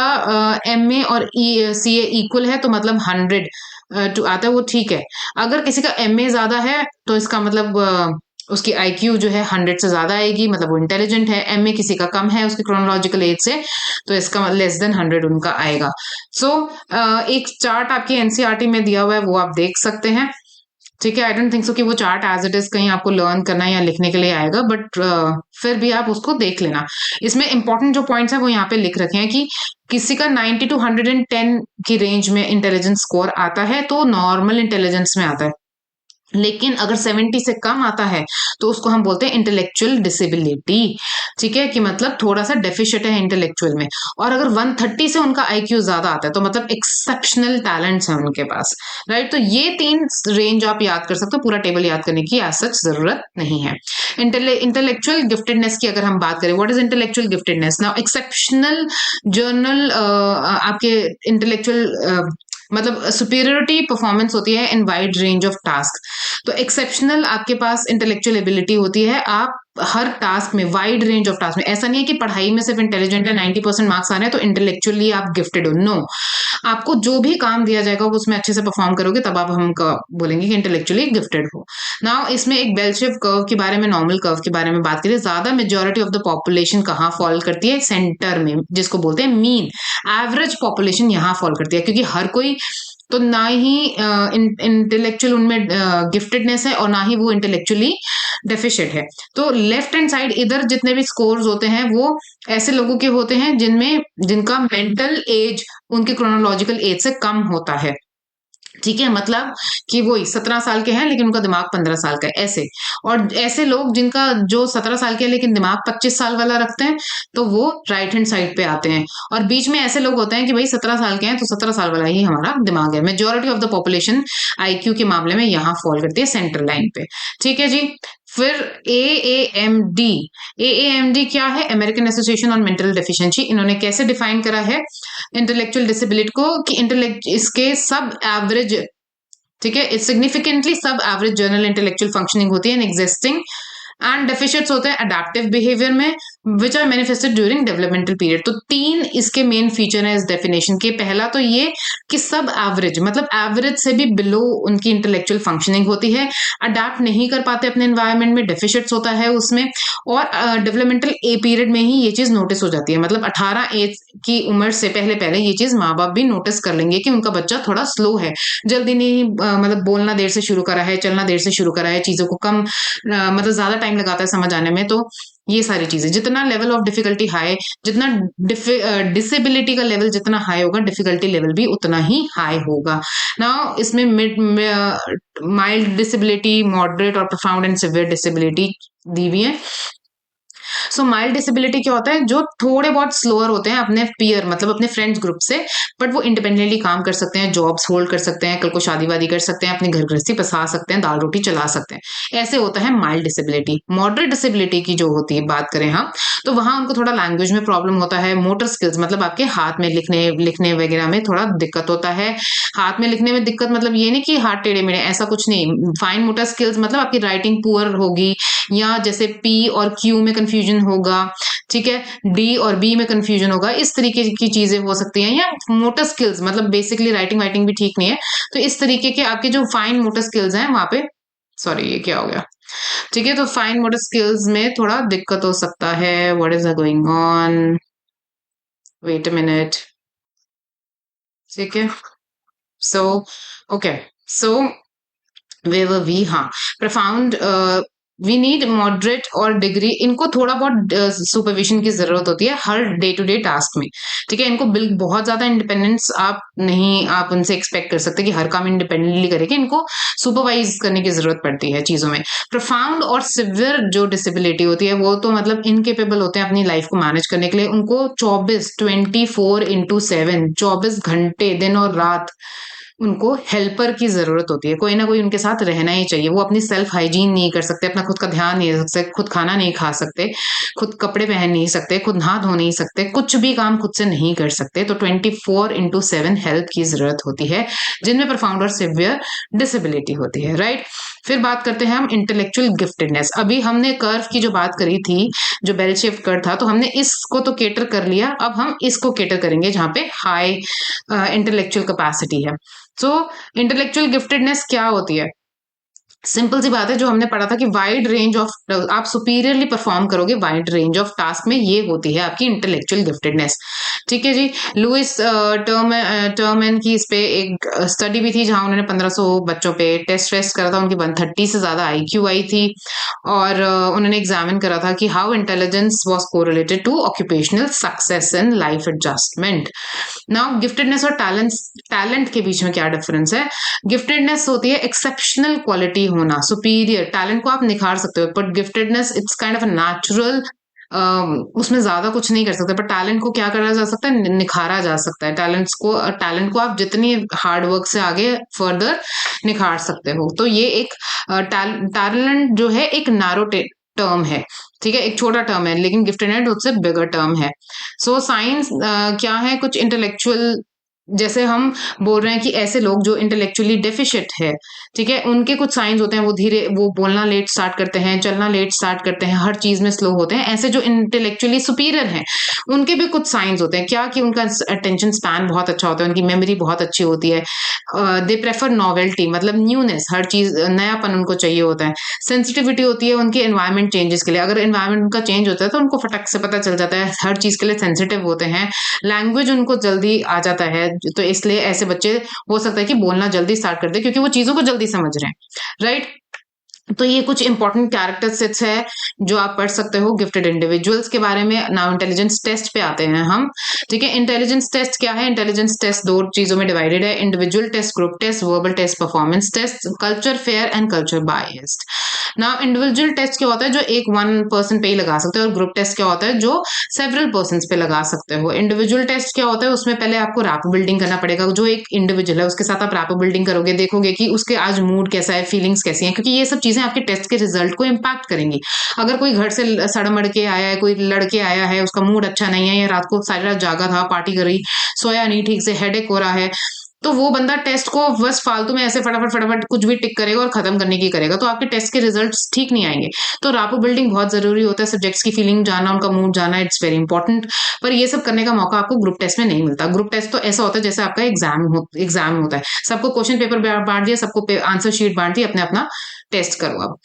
एम ए और सी ए इक्वल है तो मतलब 100 टू आता है, वो ठीक है। अगर किसी का एम ए ज्यादा है तो इसका मतलब उसकी आईक्यू जो है 100 से ज्यादा आएगी, मतलब वो इंटेलिजेंट है। एम ए किसी का कम है उसकी क्रोनोलॉजिकल एज से, तो इसका लेस देन 100 उनका आएगा। सो एक चार्ट आपकी एनसीईआरटी में दिया हुआ है, वो आप देख सकते हैं। ठीक है, आई डोंट थिंक सो कि वो चार्ट एज इट इज कहीं आपको लर्न करना या लिखने के लिए आएगा, बट फिर भी आप उसको देख लेना। इसमें इंपॉर्टेंट जो पॉइंट्स है वो यहाँ पे लिख रखे हैं कि किसी का 90 टू 110 की रेंज में इंटेलिजेंस स्कोर आता है तो नॉर्मल इंटेलिजेंस में आता है। लेकिन अगर 70 से कम आता है तो उसको हम बोलते हैं इंटेलेक्चुअल डिसेबिलिटी। ठीक है, कि मतलब थोड़ा सा डेफिशिएंट है इंटेलेक्चुअल में। और अगर 130 से उनका आईक्यू ज्यादा आता है तो मतलब एक्सेप्शनल टैलेंट्स हैं उनके पास। राइट, तो ये 3 रेंज आप याद कर सकते हो, पूरा टेबल याद करने की आज सच जरूरत नहीं है। इंटेलेक्चुअल गिफ्टेडनेस की अगर हम बात करें, what is intellectual giftedness? Now exceptional journal आपके इंटेलेक्चुअल मतलब सुपीरियरिटी परफॉर्मेंस होती है इन वाइड रेंज ऑफ टास्क। तो एक्सेप्शनल आपके पास इंटेलेक्चुअल एबिलिटी होती है, आप हर टास्क में, वाइड रेंज ऑफ टास्क में। ऐसा नहीं है कि पढ़ाई में सिर्फ इंटेलिजेंट है, 90% मार्क्स आ रहे हैं तो इंटेलेक्चुअली आप गिफ्टेड हो। नो, आपको जो भी काम दिया जाएगा वो उसमें अच्छे से परफॉर्म करोगे तब आप हम बोलेंगे कि इंटेलेक्चुअली गिफ्टेड हो। नाउ इसमें एक बेल शेप कर्व के बारे में, नॉर्मल कर्व के बारे में बात करें, ज्यादा मेजोरिटी ऑफ द पॉपुलेशन कहाँ फॉल करती है? सेंटर में, जिसको बोलते हैं मीन। एवरेज पॉपुलेशन यहाँ फॉल करती है, क्योंकि हर कोई तो ना ही इंटेलेक्चुअल उनमें गिफ्टेडनेस है और ना ही वो इंटेलेक्चुअली डेफिशिएंट है। तो लेफ्ट हैंड साइड इधर जितने भी स्कोर्स होते हैं वो ऐसे लोगों के होते हैं जिनका मेंटल एज उनके क्रोनोलॉजिकल एज से कम होता है। ठीक है, मतलब कि वही 17 साल के हैं लेकिन उनका दिमाग 15 साल का है, ऐसे। और ऐसे लोग जिनका जो 17 साल के है लेकिन दिमाग 25 साल वाला रखते हैं, तो वो राइट हैंड साइड पे आते हैं। और बीच में ऐसे लोग होते हैं कि भाई 17 साल के हैं तो 17 साल वाला ही हमारा दिमाग है। Majority of the population IQ के मामले में यहाँ फॉल करती है सेंटर लाइन पे। ठीक है जी। फिर AAMD। AAMD क्या है? American association on mental deficiency. इन्होंने कैसे डिफाइन करा है इंटेलेक्चुअल डिसेबिलिटी को? कि इंटेलेक्ट इसके सब एवरेज, ठीक है, सिग्निफिकेंटली सब एवरेज जर्नल इंटेलेक्चुअल फंक्शनिंग होती है एग्जिस्टिंग, एंड डेफिशिएंट्स होते हैं अडेप्टिव बिहेवियर में, which are manifested during developmental period. तो 3 इसके मेन फीचर है इस डेफिनेशन के। पहला तो ये कि सब एवरेज, मतलब एवरेज से भी बिलो उनकी इंटेलेक्चुअल फंक्शनिंग होती है, अडेप्ट नहीं कर पाते अपने एनवायरमेंट में, डेफिशिएंट्स होता है उसमें। और डेवलपमेंटल ए पीरियड में ही ये चीज नोटिस हो जाती है, मतलब 18 एज की उम्र से पहले पहले ये चीज माँ बाप भी नोटिस कर लेंगे कि उनका बच्चा थोड़ा स्लो है, जल्दी नहीं, मतलब बोलना देर से शुरू करा है, चलना देर से शुरू करा है, चीजों को कम मतलब ज्यादा टाइम लगाता है समझ आने में। तो ये सारी चीजें, जितना लेवल ऑफ डिफिकल्टी हाई, जितना डिसेबिलिटी का लेवल जितना हाई होगा, डिफिकल्टी लेवल भी उतना ही हाई होगा। नाउ इसमें माइल्ड डिसेबिलिटी, मॉडरेट और प्रोफाउंड एंड सिवियर डिसेबिलिटी दी हुई है। सो माइल्ड डिसेबिलिटी क्या होता है? जो थोड़े बहुत स्लोअर होते हैं अपने पीयर, मतलब अपने फ्रेंड्स ग्रुप से, बट वो इंडिपेंडेंटली काम कर सकते हैं, जॉब्स होल्ड कर सकते हैं, कल को शादी वादी कर सकते हैं, अपनी घर गृहस्थी बसा सकते हैं, दाल रोटी चला सकते हैं। ऐसे होता है माइल्ड डिसेबिलिटी। मॉडरेट डिसेबिलिटी की जो होती है बात करें हम, तो वहां उनको थोड़ा लैंग्वेज में प्रॉब्लम होता है, मोटर स्किल्स मतलब आपके हाथ में लिखने वगैरह में थोड़ा दिक्कत होता है। हाथ में लिखने में दिक्कत मतलब ये नहीं कि हाथ टेढ़े मेढ़े, ऐसा कुछ नहीं। फाइन मोटर स्किल्स मतलब आपकी राइटिंग पुअर होगी, या जैसे P और Q में कंफ्यूजन होगा, ठीक है, D और B में कंफ्यूजन होगा, इस तरीके की चीजें हो सकती हैं। या मोटर स्किल्स मतलब बेसिकली राइटिंग वाइटिंग भी ठीक नहीं है, तो इस तरीके के आपके जो फाइन मोटर स्किल्स हैं वहां पे, सॉरी ये क्या हो गया, ठीक है, तो फाइन मोटर स्किल्स में थोड़ा दिक्कत हो सकता है। What is going on, wait a minute, ठीक है। So okay, so way we, हाँ, profound वी नीड मॉडरेट और डिग्री, इनको थोड़ा बहुत सुपरविजन की जरूरत होती है हर डे टू डे टास्क में, ठीक है। इनको बहुत ज्यादा इंडिपेंडेंस आप उनसे एक्सपेक्ट कर सकते कि हर काम इंडिपेंडेंटली करेंगे, इनको सुपरवाइज करने की जरूरत पड़ती है चीजों में। प्रोफाउंड और सिवियर जो डिसेबिलिटी होती है वो तो मतलब इनकेपेबल होते हैं अपनी लाइफ को मैनेज करने के लिए, उनको 24 घंटे दिन और रात उनको हेल्पर की जरूरत होती है, कोई ना कोई उनके साथ रहना ही चाहिए। वो अपनी सेल्फ हाइजीन नहीं कर सकते, अपना खुद का ध्यान नहीं रख सकते, खुद खाना नहीं खा सकते, खुद कपड़े पहन नहीं सकते, खुद नहा धो नहीं सकते, कुछ भी काम खुद से नहीं कर सकते। तो 24/7 हेल्प की जरूरत होती है जिनमें प्रोफाउंड और सिवियर डिसेबिलिटी होती है, राइट। फिर बात करते हैं हम इंटेलेक्चुअल गिफ्टेडनेस। अभी हमने कर्व की जो बात करी थी, जो बेल शेप कर्व था, तो हमने इसको तो केटर कर लिया, अब हम इसको केटर करेंगे जहां पे हाई इंटेलेक्चुअल कैपेसिटी है। सो इंटेलेक्चुअल गिफ्टेडनेस क्या होती है? सिंपल सी बात है, जो हमने पढ़ा था कि वाइड रेंज ऑफ आप सुपीरियरली परफॉर्म करोगे वाइड रेंज ऑफ टास्क में, ये होती है आपकी इंटेलेक्चुअल गिफ्टेडनेस, ठीक है जी। लुइस टर्मन की इस पे एक स्टडी भी थी जहां उन्होंने 1500 बच्चों पे टेस्ट करा था, उनकी 130 से ज्यादा आईक्यू आई थी, और उन्होंने एग्जामिन करा था कि how intelligence was correlated to occupational success and life adjustment. Now giftedness और टैलेंट के बीच में क्या डिफरेंस है? गिफ्टेडनेस होती है एक्सेप्शनल क्वालिटी होना, सुपीरियर टैलेंट को आप निखार सकते हो, but giftedness it's kind of a natural, उसमें ज्यादा कुछ नहीं कर सकते, पर टैलेंट को क्या करा जा सकता है? निखारा जा सकता है। टैलेंट को आप जितनी हार्ड वर्क से आगे फर्दर निखार सकते हो। तो ये एक टैलेंट जो है एक नैरो टर्म है, ठीक है, एक छोटा टर्म है, लेकिन गिफ्टेडनेस उससे बिगर टर्म है। सो साइंस क्या है? कुछ इंटेलेक्चुअल, जैसे हम बोल रहे हैं कि ऐसे लोग जो इंटेलेक्चुअली डेफिशिएंट है, ठीक है, उनके कुछ साइंस होते हैं, वो बोलना लेट स्टार्ट करते हैं, चलना लेट स्टार्ट करते हैं, हर चीज में स्लो होते हैं। ऐसे जो इंटेलेक्चुअली सुपीरियर हैं, उनके भी कुछ साइंस होते हैं, क्या कि उनका अटेंशन स्पैन बहुत अच्छा होता है, उनकी मेमोरी बहुत अच्छी होती है, दे प्रेफर नॉवेल्टी, मतलब न्यूनेस, हर चीज नयापन उनको चाहिए होता है। सेंसिटिविटी होती है उनके एनवायरमेंट चेंजेस के लिए, अगर एनवायरमेंट उनका चेंज होता है तो उनको फटक से पता चल जाता है, हर चीज के लिए सेंसिटिव होते हैं। लैंग्वेज उनको जल्दी आ जाता है, तो इसलिए ऐसे बच्चे हो सकता है कि बोलना जल्दी स्टार्ट कर दे, क्योंकि वो चीजों को जल्दी समझ रहे हैं, राइट। तो ये कुछ इंपॉर्टेंट कैरेक्टरिस्टिक्स है जो आप पढ़ सकते हो गिफ्टेड इंडिविजुअल्स के बारे में। नाउ इंटेलिजेंस टेस्ट पे आते हैं हम, ठीक है। इंटेलिजेंस टेस्ट क्या है? इंटेलिजेंस टेस्ट दो चीजों में डिवाइडेड है, individual test, group test, verbal test, performance test, culture fair and culture biased. Now individual test क्या होता है? जो एक वन पर्सन पे ही लगा सकते हो, और ग्रुप टेस्ट क्या होता है? जो सेवरल पर्सन पे लगा सकते हो। इंडिविजुअल टेस्ट क्या होता है? उसमें पहले आपको रैप बिल्डिंग करना पड़ेगा, जो एक इंडिविजुअल है उसके साथ आप रैप बिल्डिंग करोगे, देखोगे कि उसके आज मूड कैसा है, फीलिंग्स कैसी हैं, क्योंकि ये सब चीजें आपके टेस्ट के रिजल्ट को इम्पैक्ट करेंगी। अगर कोई घर से सड़मड़ के आया है, कोई लड़के आया है, उसका मूड अच्छा नहीं है, या रात को सारी रात जागा था, पार्टी करी, सोया नहीं ठीक से, हेडेक हो रहा है, तो वो बंदा टेस्ट को बस फालतू में ऐसे फटाफट फटाफट कुछ भी टिक करेगा और खत्म करने की करेगा, तो आपके टेस्ट के रिजल्ट्स ठीक नहीं आएंगे। तो रैपो बिल्डिंग बहुत जरूरी होता है, सब्जेक्ट्स की फीलिंग जाना, उनका मूड जाना, इट्स वेरी इंपॉर्टेंट। पर ये सब करने का मौका आपको ग्रुप टेस्ट में नहीं मिलता। ग्रुप टेस्ट तो ऐसा होता है जैसे आपका एग्जाम होता है, सबको क्वेश्चन पेपर बांट दिया, सबको आंसर शीट बांट दी, अपने अपना टेस्ट करो अब,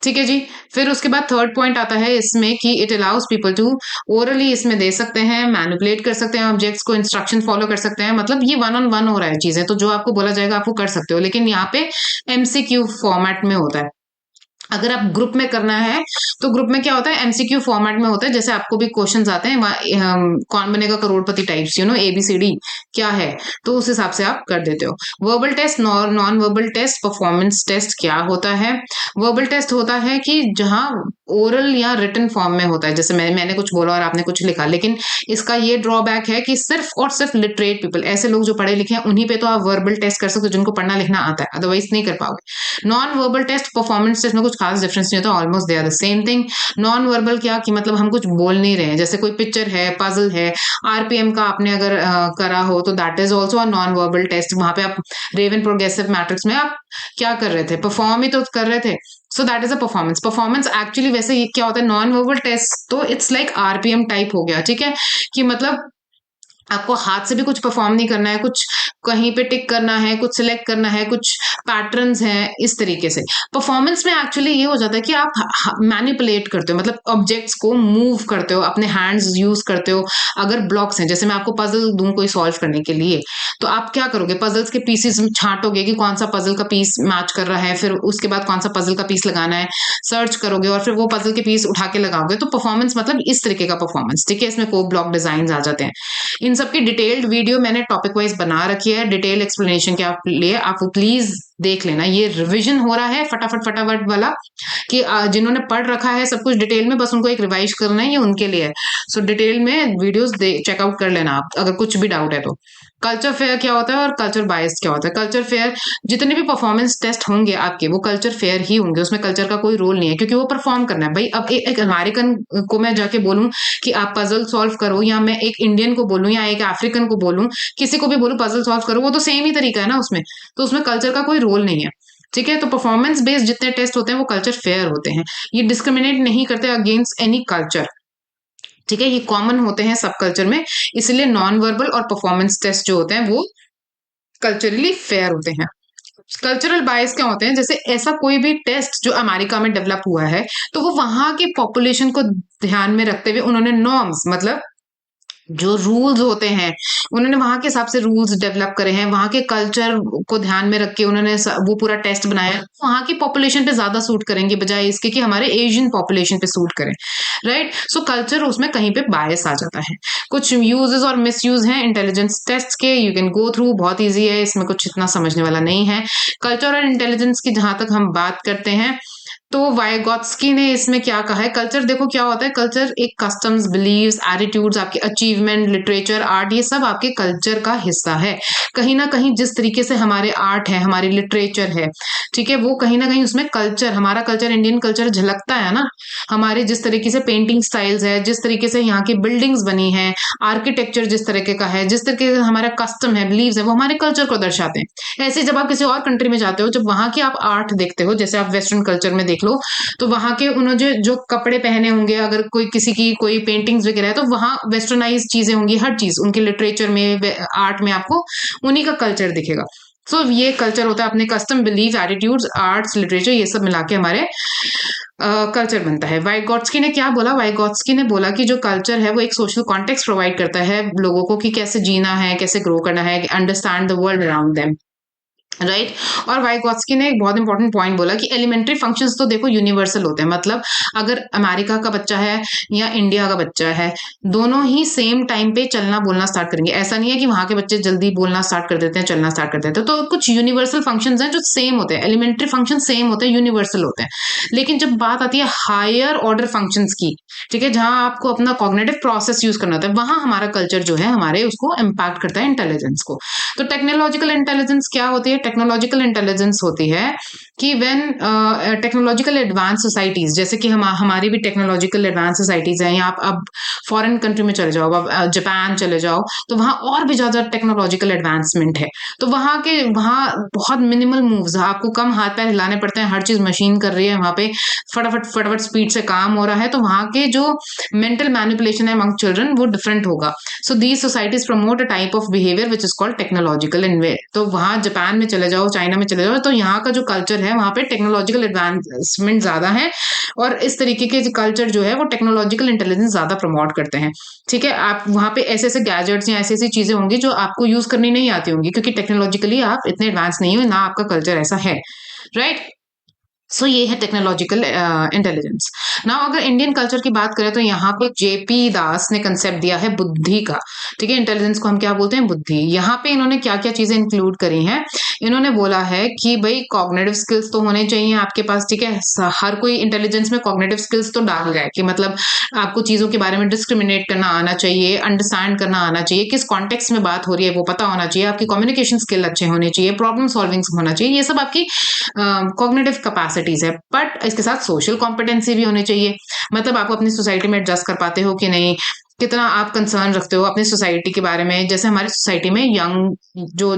ठीक है जी। फिर उसके बाद थर्ड पॉइंट आता है इसमें कि it allows people to orally, इसमें दे सकते हैं, मैनिपुलेट कर सकते हैं ऑब्जेक्ट्स को, इंस्ट्रक्शन फॉलो कर सकते हैं, मतलब ये वन ऑन वन हो रहा है चीजें, तो जो आपको बोला जाएगा आप वो कर सकते हो, लेकिन यहाँ पे एमसीक्यू फॉर्मेट में होता है। अगर आप ग्रुप में करना है तो ग्रुप में क्या होता है? एमसीक्यू फॉर्मेट में होता है, जैसे आपको भी क्वेश्चंस आते हैं, कौन बनेगा करोड़पति टाइप्स, एबीसीडी क्या है, तो उस हिसाब से आप कर देते हो। Verbal test, non verbal test, performance test क्या होता है? वर्बल टेस्ट होता है कि जहां ओरल या रिटन फॉर्म में होता है, जैसे मैंने कुछ बोला और आपने कुछ लिखा, लेकिन इसका ये ड्रॉबैक है कि सिर्फ और सिर्फ लिटरेट पीपल, ऐसे लोग जो पढ़े लिखे हैं, उन्हीं पे तो आप वर्बल टेस्ट कर सकते हो जिनको पढ़ना लिखना आता है, अदरवाइज नहीं कर पाओगे। Non verbal test, performance test में कुछ खास डिफरेंस नहीं होता, almost they are the same thing. Non verbal क्या कि मतलब हम कुछ बोल नहीं रहे हैं, जैसे कोई पिक्चर है, पजल है, आरपीएम का आपने अगर करा हो तो that is also a non verbal test. वहां पे आप रेवन प्रोग्रेसिव मैट्रिक्स में आप क्या कर रहे थे? परफॉर्म ही तो कर रहे थे, सो that is a performance. Performance actually वैसे ये क्या होता है? नॉन वर्बल टेस्ट तो इट्स लाइक आरपीएम टाइप हो गया, ठीक है, कि मतलब आपको हाथ से भी कुछ परफॉर्म नहीं करना है, कुछ कहीं पे टिक करना है, कुछ सिलेक्ट करना है, कुछ पैटर्न्स हैं, इस तरीके से। परफॉर्मेंस में एक्चुअली ये हो जाता है कि आप मैनिपुलेट करते हो, मतलब ऑब्जेक्ट्स को मूव करते हो, अपने हैंड्स यूज करते हो। अगर ब्लॉक्स हैं, जैसे मैं आपको पजल दूं कोई सॉल्व करने के लिए, तो आप क्या करोगे, पजल्स के पीसेस छांटोगे कि कौन सा पजल का पीस मैच कर रहा है, फिर उसके बाद कौन सा पजल का पीस लगाना है, सर्च करोगे और फिर वो पजल के पीस उठा के लगाओगे। तो परफॉर्मेंस मतलब इस तरीके का परफॉर्मेंस, ठीक है। इसमें को ब्लॉक डिजाइन आ जाते हैं। इन सबकी डिटेल्ड वीडियो मैंने टॉपिक वाइज बना रखी है, डिटेल एक्सप्लेनेशन के लिए आप प्लीज देख लेना। ये रिवीजन हो रहा है फटाफट फटाफट वाला, कि जिन्होंने पढ़ रखा है सब कुछ डिटेल में, बस उनको एक रिवाइज करना है, ये उनके लिए है। सो डिटेल में वीडियोस चेकआउट कर लेना आप, अगर कुछ भी डाउट है तो। कल्चर फेयर क्या होता है और कल्चर बायस क्या होता है? कल्चर फेयर, जितने भी परफॉर्मेंस टेस्ट होंगे आपके, वो कल्चर फेयर ही होंगे, उसमें कल्चर का कोई रोल नहीं है, क्योंकि वो परफॉर्म करना है भाई। अब एक अमेरिकन को मैं जाके बोलूं कि आप पजल सॉल्व करो, या मैं एक इंडियन को बोलूं या एक अफ्रीकन को बोलूं, किसी को भी बोलूं पजल सॉल्व करो, वो तो सेम ही तरीका है ना उसमें, तो उसमें कल्चर का कोई रोल नहीं है, ठीक है। तो परफॉर्मेंस बेस्ड जितने टेस्ट होते हैं वो कल्चर फेयर होते हैं, ये डिस्क्रिमिनेट नहीं करते अगेंस्ट एनी कल्चर, ठीक है। ये कॉमन होते हैं सब कल्चर में, इसलिए नॉन वर्बल और परफॉर्मेंस टेस्ट जो होते हैं वो कल्चरली फेयर होते हैं। कल्चरल बायस क्या होते हैं, जैसे ऐसा कोई भी टेस्ट जो अमेरिका में डेवलप हुआ है, तो वो वहां की पॉपुलेशन को ध्यान में रखते हुए उन्होंने नॉर्म्स, मतलब जो रूल्स होते हैं, उन्होंने वहां के हिसाब से रूल्स डेवलप करे हैं, वहां के कल्चर को ध्यान में रख के उन्होंने वो पूरा टेस्ट बनाया, वहां की पॉपुलेशन पे ज्यादा सूट करेंगे बजाय इसके कि हमारे एशियन पॉपुलेशन पे सूट करें, राइट। सो कल्चर उसमें कहीं पे बायस आ जाता है। कुछ यूजेस और मिस यूज है इंटेलिजेंस टेस्ट के, यू कैन गो थ्रू, बहुत ईजी है, इसमें कुछ इतना समझने वाला नहीं है। कल्चर और इंटेलिजेंस की जहां तक हम बात करते हैं, तो वाइगॉत्स्की ने इसमें क्या कहा है, कल्चर देखो क्या होता है, कल्चर एक कस्टम्स, बिलीव्स, एटीट्यूड्स, आपके अचीवमेंट, लिटरेचर, आर्ट, ये सब आपके कल्चर का हिस्सा है। कहीं ना कहीं जिस तरीके से हमारे आर्ट है, हमारी लिटरेचर है, ठीक है, वो कहीं ना कहीं उसमें कल्चर, हमारा कल्चर, इंडियन कल्चर झलकता है ना। हमारे जिस तरीके से पेंटिंग स्टाइल्स है, जिस तरीके से यहाँ की बिल्डिंग्स बनी है, आर्किटेक्चर जिस तरीके का है, जिस तरीके से हमारा कस्टम है, बिलीव्स है, वो हमारे कल्चर को दर्शाते हैं। ऐसे जब आप किसी और कंट्री में जाते हो, जब वहां की आप आर्ट देखते हो, जैसे आप वेस्टर्न कल्चर में देख लो, तो वहां के उन्होंने जो कपड़े पहने होंगे, अगर कोई किसी की कोई पेंटिंग्स वगैरह है, तो वहां वेस्टर्नाइज चीजें होंगी, हर चीज उनके लिटरेचर में, आर्ट में आपको उन्हीं का कल्चर दिखेगा। सो ये कल्चर होता है, अपने custom, belief, attitudes, arts, literature, ये सब मिला के हमारे कल्चर बनता है। वाइगॉट्स्की ने क्या बोला, वाइगॉट्स्की ने बोला कि जो कल्चर है वो एक सोशल कॉन्टेक्स्ट प्रोवाइड करता है लोगों को, कि कैसे जीना है, कैसे ग्रो करना है, understand the world around them, right. और वाइगॉत्स्की ने एक बहुत इंपॉर्टेंट पॉइंट बोला कि एलिमेंट्री फंक्शंस तो देखो यूनिवर्सल होते हैं, मतलब अगर अमेरिका का बच्चा है या इंडिया का बच्चा है, दोनों ही सेम टाइम पे चलना बोलना स्टार्ट करेंगे। ऐसा नहीं है कि वहां के बच्चे जल्दी बोलना स्टार्ट कर देते हैं, चलना स्टार्ट कर देते हैं। तो कुछ यूनिवर्सल फंक्शंस हैं जो सेम होते हैं, एलिमेंट्री फंक्शन सेम होते हैं, यूनिवर्सल होते हैं। लेकिन जब बात आती है हायर ऑर्डर फंक्शंस की, ठीक है, जहां आपको अपना कॉग्निटिव प्रोसेस यूज करना होता है, वहां हमारा कल्चर जो है हमारे उसको इम्पैक्ट करता है, इंटेलिजेंस को। तो टेक्नोलॉजिकल इंटेलिजेंस क्या होती है? टेक्नोलॉजिकल इंटेलिजेंस होती है कि व्हेन टेक्नोलॉजिकल एडवांस सोसाइटीज, जैसे कि हमारी भी टेक्नोलॉजिकल एडवांस सोसाइटीज हैं, या आप अब फॉरेन कंट्री में चले जाओ, अब जापान चले जाओ, तो वहां और भी ज्यादा टेक्नोलॉजिकल एडवांसमेंट है। तो वहां बहुत मिनिमल मूव्स, आपको कम हाथ पैर हिलाने पड़ते हैं, हर चीज मशीन कर रही है वहां पे, फटाफट फटाफट स्पीड से काम हो रहा है। तो वहां के जो मेंटल मैनिपुलेशन है अमंग चिल्ड्रन वो डिफरेंट होगा। So these societies promote a type of behaviour which is called technological in way. तो वहां जापान में चले जाओ, चाइना में चले जाओ, तो यहाँ का जो कल्चर है वहां पे टेक्नोलॉजिकल एडवांसमेंट ज्यादा है, और इस तरीके के कल्चर जो है वो टेक्नोलॉजिकल इंटेलिजेंस ज्यादा प्रमोट करते हैं, ठीक है। आप वहां पे ऐसे ऐसे गैजेट्स या ऐसी ऐसी चीजें होंगी जो आपको यूज करनी नहीं आती होंगी, क्योंकि टेक्नोलॉजिकली आप इतने एडवांस नहीं हो, ना आपका कल्चर ऐसा है, राइट। सो ये है टेक्नोलॉजिकल इंटेलिजेंस। ना अगर इंडियन कल्चर की बात करें, तो यहाँ पे जेपी दास ने कंसेप्ट दिया है बुद्धि का, ठीक है। इंटेलिजेंस को हम क्या बोलते हैं? बुद्धि। यहाँ पे इन्होंने क्या क्या चीजें इंक्लूड करी हैं, इन्होंने बोला है कि भाई कॉग्निटिव स्किल्स तो होने चाहिए आपके पास, ठीक है। हर कोई इंटेलिजेंस में कॉग्निटिव स्किल्स तो डाल रहा है, कि मतलब आपको चीजों के बारे में डिस्क्रिमिनेट करना आना चाहिए, अंडरस्टैंड करना आना चाहिए, किस कॉन्टेक्स्ट में बात हो रही है वो पता होना चाहिए, आपकी कम्युनिकेशन स्किल अच्छे होने चाहिए, प्रॉब्लम सॉल्विंग होना चाहिए, ये सब आपकी कॉग्निटिव कैपेसिटीज है। बट इसके साथ सोशल कॉम्पिटेंसी भी होनी चाहिए, मतलब आप अपनी सोसाइटी में एडजस्ट कर पाते हो कि नहीं, कितना आप कंसर्न रखते हो अपनी सोसाइटी के बारे में। जैसे हमारी सोसाइटी में जो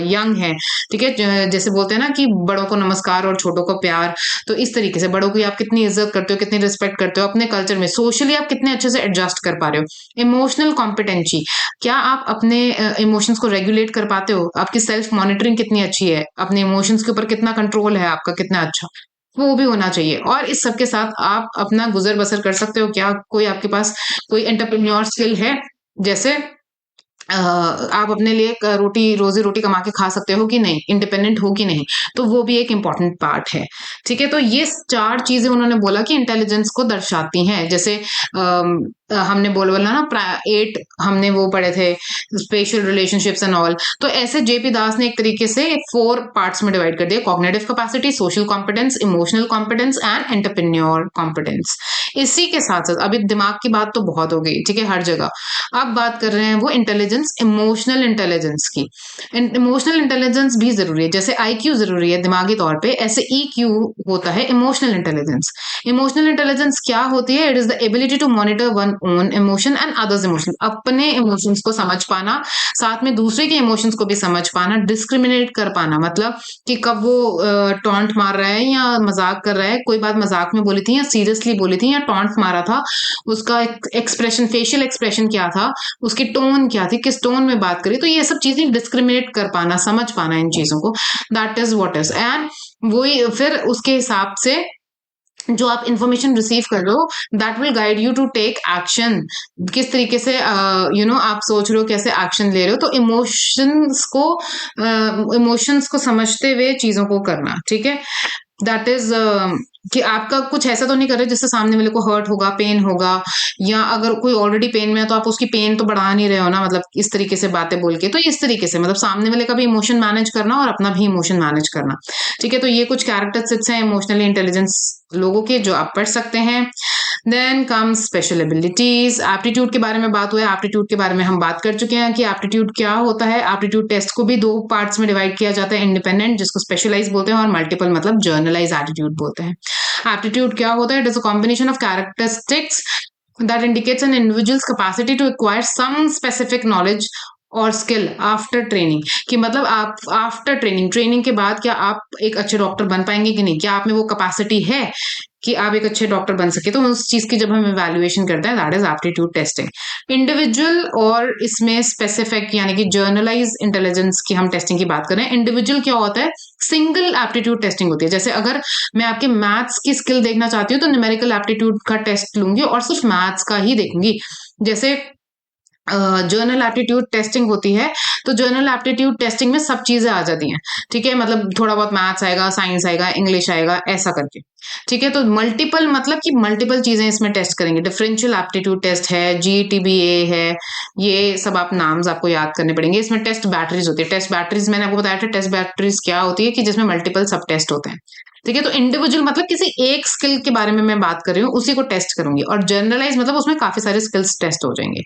यंग है, ठीक है, जैसे बोलते हैं ना कि बड़ों को नमस्कार और छोटों को प्यार, तो इस तरीके से बड़ों की आप कितनी इज्जत करते हो, कितनी रिस्पेक्ट करते हो, अपने कल्चर में सोशली आप कितने अच्छे से एडजस्ट कर पा रहे हो। इमोशनल कॉम्पिटेंसी, क्या आप अपने इमोशंस को रेगुलेट कर पाते हो, आपकी सेल्फ मॉनिटरिंग कितनी अच्छी है, अपने इमोशंस के ऊपर कितना कंट्रोल है आपका, कितना अच्छा, वो भी होना चाहिए। और इस सब के साथ आप अपना गुजर बसर कर सकते हो क्या, कोई आपके पास कोई एंटरप्रेन्योर स्किल है, जैसे आप अपने लिए रोजी रोटी कमा के खा सकते हो कि नहीं, इंडिपेंडेंट हो कि नहीं, तो वो भी एक इम्पॉर्टेंट पार्ट है। ठीक है, तो ये 4 चीजें उन्होंने बोला कि इंटेलिजेंस को दर्शाती हैं। जैसे हमने बोला ना 8 हमने वो पढ़े थे, स्पेशल रिलेशनशिप्स एंड ऑल। तो ऐसे जेपी दास ने एक तरीके से 4 पार्ट्स में डिवाइड कर दिया, cognitive capacity, social competence, emotional competence and entrepreneur competence. इसी के साथ साथ अभी दिमाग की बात तो बहुत हो गई, ठीक है, हर जगह। अब बात कर रहे हैं वो इंटेलिजेंस, इमोशनल इंटेलिजेंस की। इमोशनल इंटेलिजेंस भी जरूरी है, जैसे आईक्यू जरूरी है दिमागी तौर पे, ऐसे ईक्यू होता है इमोशनल इंटेलिजेंस। इमोशनल इंटेलिजेंस क्या होती है? It is the ability to monitor one own emotion and others emotion, अपने इमोशंस को समझ पाना, साथ में दूसरे के इमोशंस को भी समझ पाना, डिस्क्रिमिनेट कर पाना, मतलब कि कब वो टॉन्ट मार रहा है या मजाक कर रहा है, कोई बात मजाक में बोली थी या सीरियसली बोली थी या टॉन्ट मारा था, उसका एक्सप्रेशन, फेशियल एक्सप्रेशन क्या था, उसकी टोन क्या थी, किस टोन में बात करी, तो ये सब चीजें डिस्क्रिमिनेट कर पाना, समझ पाना इन चीजों को, that is what is. And वही फिर उसके हिसाब से जो आप इंफॉर्मेशन रिसीव कर रहे हो, that will guide you to take action. किस तरीके से आप सोच रहे हो, कैसे एक्शन ले रहे हो, तो इमोशंस को समझते हुए चीजों को करना, ठीक है। दैट इज कि आपका कुछ ऐसा तो नहीं कर रहे जिससे सामने वाले को हर्ट होगा, पेन होगा, या अगर कोई ऑलरेडी पेन में है तो आप उसकी पेन तो बढ़ा नहीं रहे हो ना, मतलब इस तरीके से बातें बोल के। तो इस तरीके से मतलब सामने वाले का भी इमोशन मैनेज करना और अपना भी इमोशन मैनेज करना, ठीक है। तो ये कुछ कैरेक्टरिस्टिक्स हैं इमोशनली इंटेलिजेंस लोगों के, जो आप पढ़ सकते हैं। Then come special abilities. Aptitude के बारे में बात हुआ है, एप्टीट्यूड के बारे में हम बात कर चुके हैं कि एप्टीट्यूड क्या होता है। एप्टीट्यूड टेस्ट को भी 2 पार्ट्स में डिवाइड किया जाता है, इंडिपेंडेंट जिसको स्पेशलाइज बोलते हैं, और मल्टीपल मतलब जर्नलाइज एप्टीट्यूड बोलते हैं। एप्टीट्यूड क्या होता है? It is a combination of characteristics that indicates an individual's capacity to acquire some specific knowledge और स्किल आफ्टर ट्रेनिंग, कि मतलब आप आफ्टर ट्रेनिंग के बाद क्या आप एक अच्छे डॉक्टर बन पाएंगे कि नहीं, क्या आप में वो कैपेसिटी है कि आप एक अच्छे डॉक्टर बन सके। तो उस चीज की जब हम इवैल्यूएशन करते हैं, that is aptitude testing. Individual और इसमें स्पेसिफिक यानी कि जर्नलाइज इंटेलिजेंस की हम टेस्टिंग की बात करें। इंडिविजुअल क्या होता है? सिंगल एप्टीट्यूड टेस्टिंग होती है। जैसे अगर मैं आपके मैथ्स की स्किल देखना चाहती हूँ तो न्यूमेरिकल एप्टीट्यूड का टेस्ट लूंगी और सिर्फ मैथ्स का ही देखूंगी। जैसे जर्नल एप्टीट्यूड टेस्टिंग होती है, तो जर्नल एप्टीट्यूड टेस्टिंग में सब चीजें आ जाती हैं, ठीक है, मतलब थोड़ा बहुत मैथ्स आएगा, साइंस आएगा, इंग्लिश आएगा, ऐसा करके, ठीक है। तो मल्टीपल मतलब कि मल्टीपल चीजें इसमें टेस्ट करेंगे। डिफरेंशियल एप्टीट्यूड टेस्ट है, जीटीबीए है, ये सब आप नाम्स आपको याद करने पड़ेंगे। इसमें टेस्ट बैटरीज होती है। टेस्ट बैटरीज मैंने आपको बताया था, टेस्ट बैटरीज क्या होती है कि जिसमें मल्टीपल सब टेस्ट होते हैं, ठीक है। तो इंडिविजुअल मतलब किसी एक स्किल के बारे में मैं बात कर रही हूँ, उसी को टेस्ट करूंगी, और जनरलाइज मतलब उसमें काफी सारे स्किल्स टेस्ट हो जाएंगे।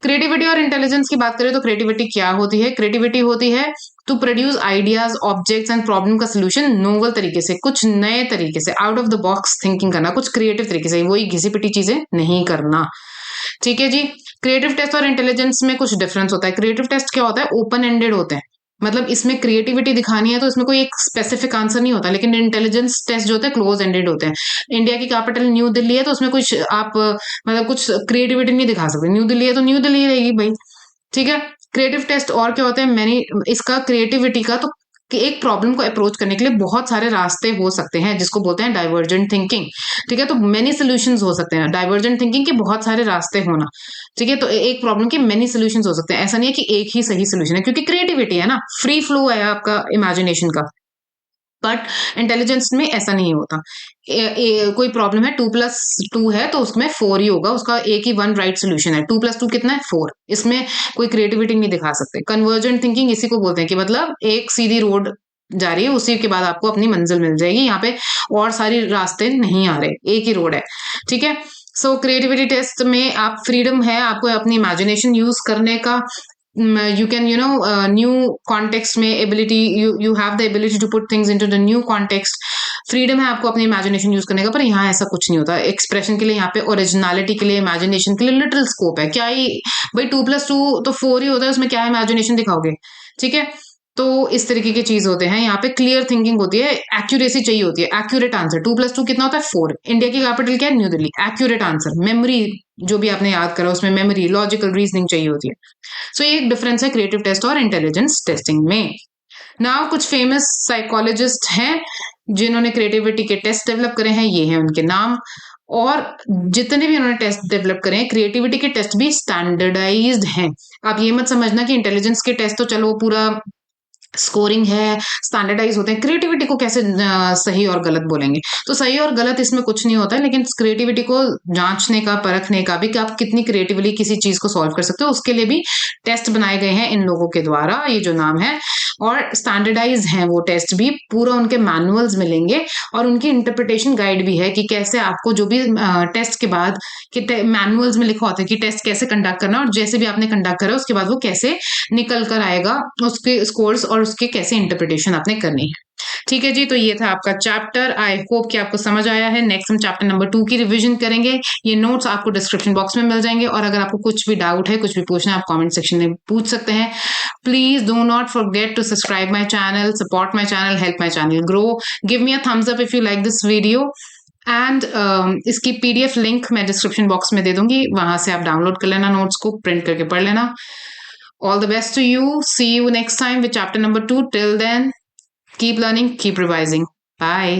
क्रिएटिविटी और इंटेलिजेंस की बात करें तो क्रिएटिविटी क्या होती है? क्रिएटिविटी होती है to produce ideas, objects and problem का सोल्यूशन नोवल तरीके से, कुछ नए तरीके से, out of the box thinking करना, कुछ क्रिएटिव तरीके से, वही घिसी पिटी चीजें नहीं करना, ठीक है जी। क्रिएटिव टेस्ट और इंटेलिजेंस में कुछ डिफरेंस होता है। क्रिएटिव टेस्ट क्या होता है? ओपन एंडेड होते हैं, मतलब इसमें क्रिएटिविटी दिखानी है तो इसमें कोई एक स्पेसिफिक आंसर नहीं होता। लेकिन इंटेलिजेंस टेस्ट जो होते हैं क्लोज एंडेड होते हैं। इंडिया की कैपिटल न्यू दिल्ली है तो उसमें कुछ आप मतलब कुछ क्रिएटिविटी नहीं दिखा सकते। न्यू दिल्ली है तो न्यू दिल्ली रहेगी भाई, ठीक है। क्रिएटिव टेस्ट और क्या होते हैं? मैंने इसका क्रिएटिविटी का तो कि एक प्रॉब्लम को अप्रोच करने के लिए बहुत सारे रास्ते हो सकते हैं, जिसको बोलते हैं डाइवर्जेंट थिंकिंग, ठीक है। तो मेनी सोल्यूशंस हो सकते हैं, डाइवर्जेंट थिंकिंग के बहुत सारे रास्ते होना, ठीक है। तो एक प्रॉब्लम के मेनी सोल्यूशंस हो सकते हैं, ऐसा नहीं है कि एक ही सही सोल्यूशन है, क्योंकि क्रिएटिविटी है ना, फ्री फ्लो है आपका इमेजिनेशन का। बट इंटेलिजेंस में ऐसा नहीं होता। कोई प्रॉब्लम है, 2+2 है तो उसमें 4 ही होगा, उसका एक ही 1 राइट सोल्यूशन है। 2+2 कितना है? 4। इसमें कोई क्रिएटिविटी नहीं दिखा सकते। कन्वर्जेंट थिंकिंग इसी को बोलते हैं कि मतलब एक सीधी रोड जा रही है, उसी के बाद आपको अपनी मंजिल मिल जाएगी, यहाँ पे और सारी रास्ते नहीं आ रहे, एक ही रोड है, ठीक है। सो क्रिएटिविटी टेस्ट में आप फ्रीडम है आपको अपनी इमेजिनेशन यूज करने का। You can new context में ability, you have the ability to put things into the new context, freedom है आपको अपनी इमेजिनेशन यूज करने का, पर यहाँ ऐसा कुछ नहीं होता। एक्सप्रेशन के लिए यहाँ पे, ओरिजिनलिटी के लिए, इमेजिनेशन के लिए लिटिल स्कोप है। क्या ही भाई, 2+2 तो 4 ही होता है, उसमें क्या इमेजिनेशन दिखाओगे? ठीक है, तो इस तरीके की चीज होते हैं। यहाँ पे क्लियर थिंकिंग होती है, एक्यूरेसी चाहिए होती है, एक्यूरेट आंसर। 2+2 कितना होता है? 4। इंडिया की कैपिटल क्या है? New Delhi. Accurate answer, memory, जो भी आपने याद करा उसमें मेमोरी, लॉजिकल रीजनिंग चाहिए होती है। सो ये एक डिफरेंस है क्रिएटिव टेस्ट और इंटेलिजेंस टेस्टिंग में। नाउ कुछ फेमस साइकोलॉजिस्ट हैं जिन्होंने क्रिएटिविटी के टेस्ट डेवलप करे हैं, ये हैं उनके नाम। और जितने भी उन्होंने टेस्ट डेवलप करे हैं, क्रिएटिविटी के टेस्ट भी स्टैंडर्डाइज्ड हैं। आप ये मत समझना कि इंटेलिजेंस के टेस्ट तो चलो पूरा स्कोरिंग है, स्टैंडर्डाइज होते हैं, क्रिएटिविटी को कैसे सही और गलत बोलेंगे? तो सही और गलत इसमें कुछ नहीं होता है, लेकिन क्रिएटिविटी को जांचने का, परखने का भी कि आप कितनी क्रिएटिवली किसी चीज को सॉल्व कर सकते हो, उसके लिए भी टेस्ट बनाए गए हैं इन लोगों के द्वारा, ये जो नाम है। और स्टैंडर्डाइज हैं वो टेस्ट भी, पूरा उनके मैनुअल्स मिलेंगे और उनकी इंटरप्रिटेशन गाइड भी है कि कैसे आपको जो भी टेस्ट के बाद कि मैनुअल्स में लिखा होता है कि टेस्ट कैसे कंडक्ट करना, और जैसे भी आपने कंडक्ट करा उसके बाद वो कैसे निकल कर आएगा, उसके स्कोर्स और उसके कैसे इंटरप्रिटेशन आपने करनी है। ठीक है जी, तो ये था आपका चैप्टर। आई होप कि आपको समझ आया है। नेक्स्ट हम चैप्टर नंबर 2 की रिवीजन करेंगे। ये नोट्स आपको डिस्क्रिप्शन बॉक्स में मिल जाएंगे, और अगर आपको कुछ भी डाउट है, कुछ भी पूछना है, आप कमेंट सेक्शन में पूछ सकते हैं। Please do not forget to subscribe my channel, support my channel, help my channel grow. Give me a thumbs up if you like this video. And इसकी PDF लिंक मैं डिस्क्रिप्शन बॉक्स में दे दूंगी, वहां से आप डाउनलोड कर लेना, नोट्स को प्रिंट करके पढ़ लेना। All the best to you. See you next time with chapter number 2. Till then, keep learning, keep revising. Bye.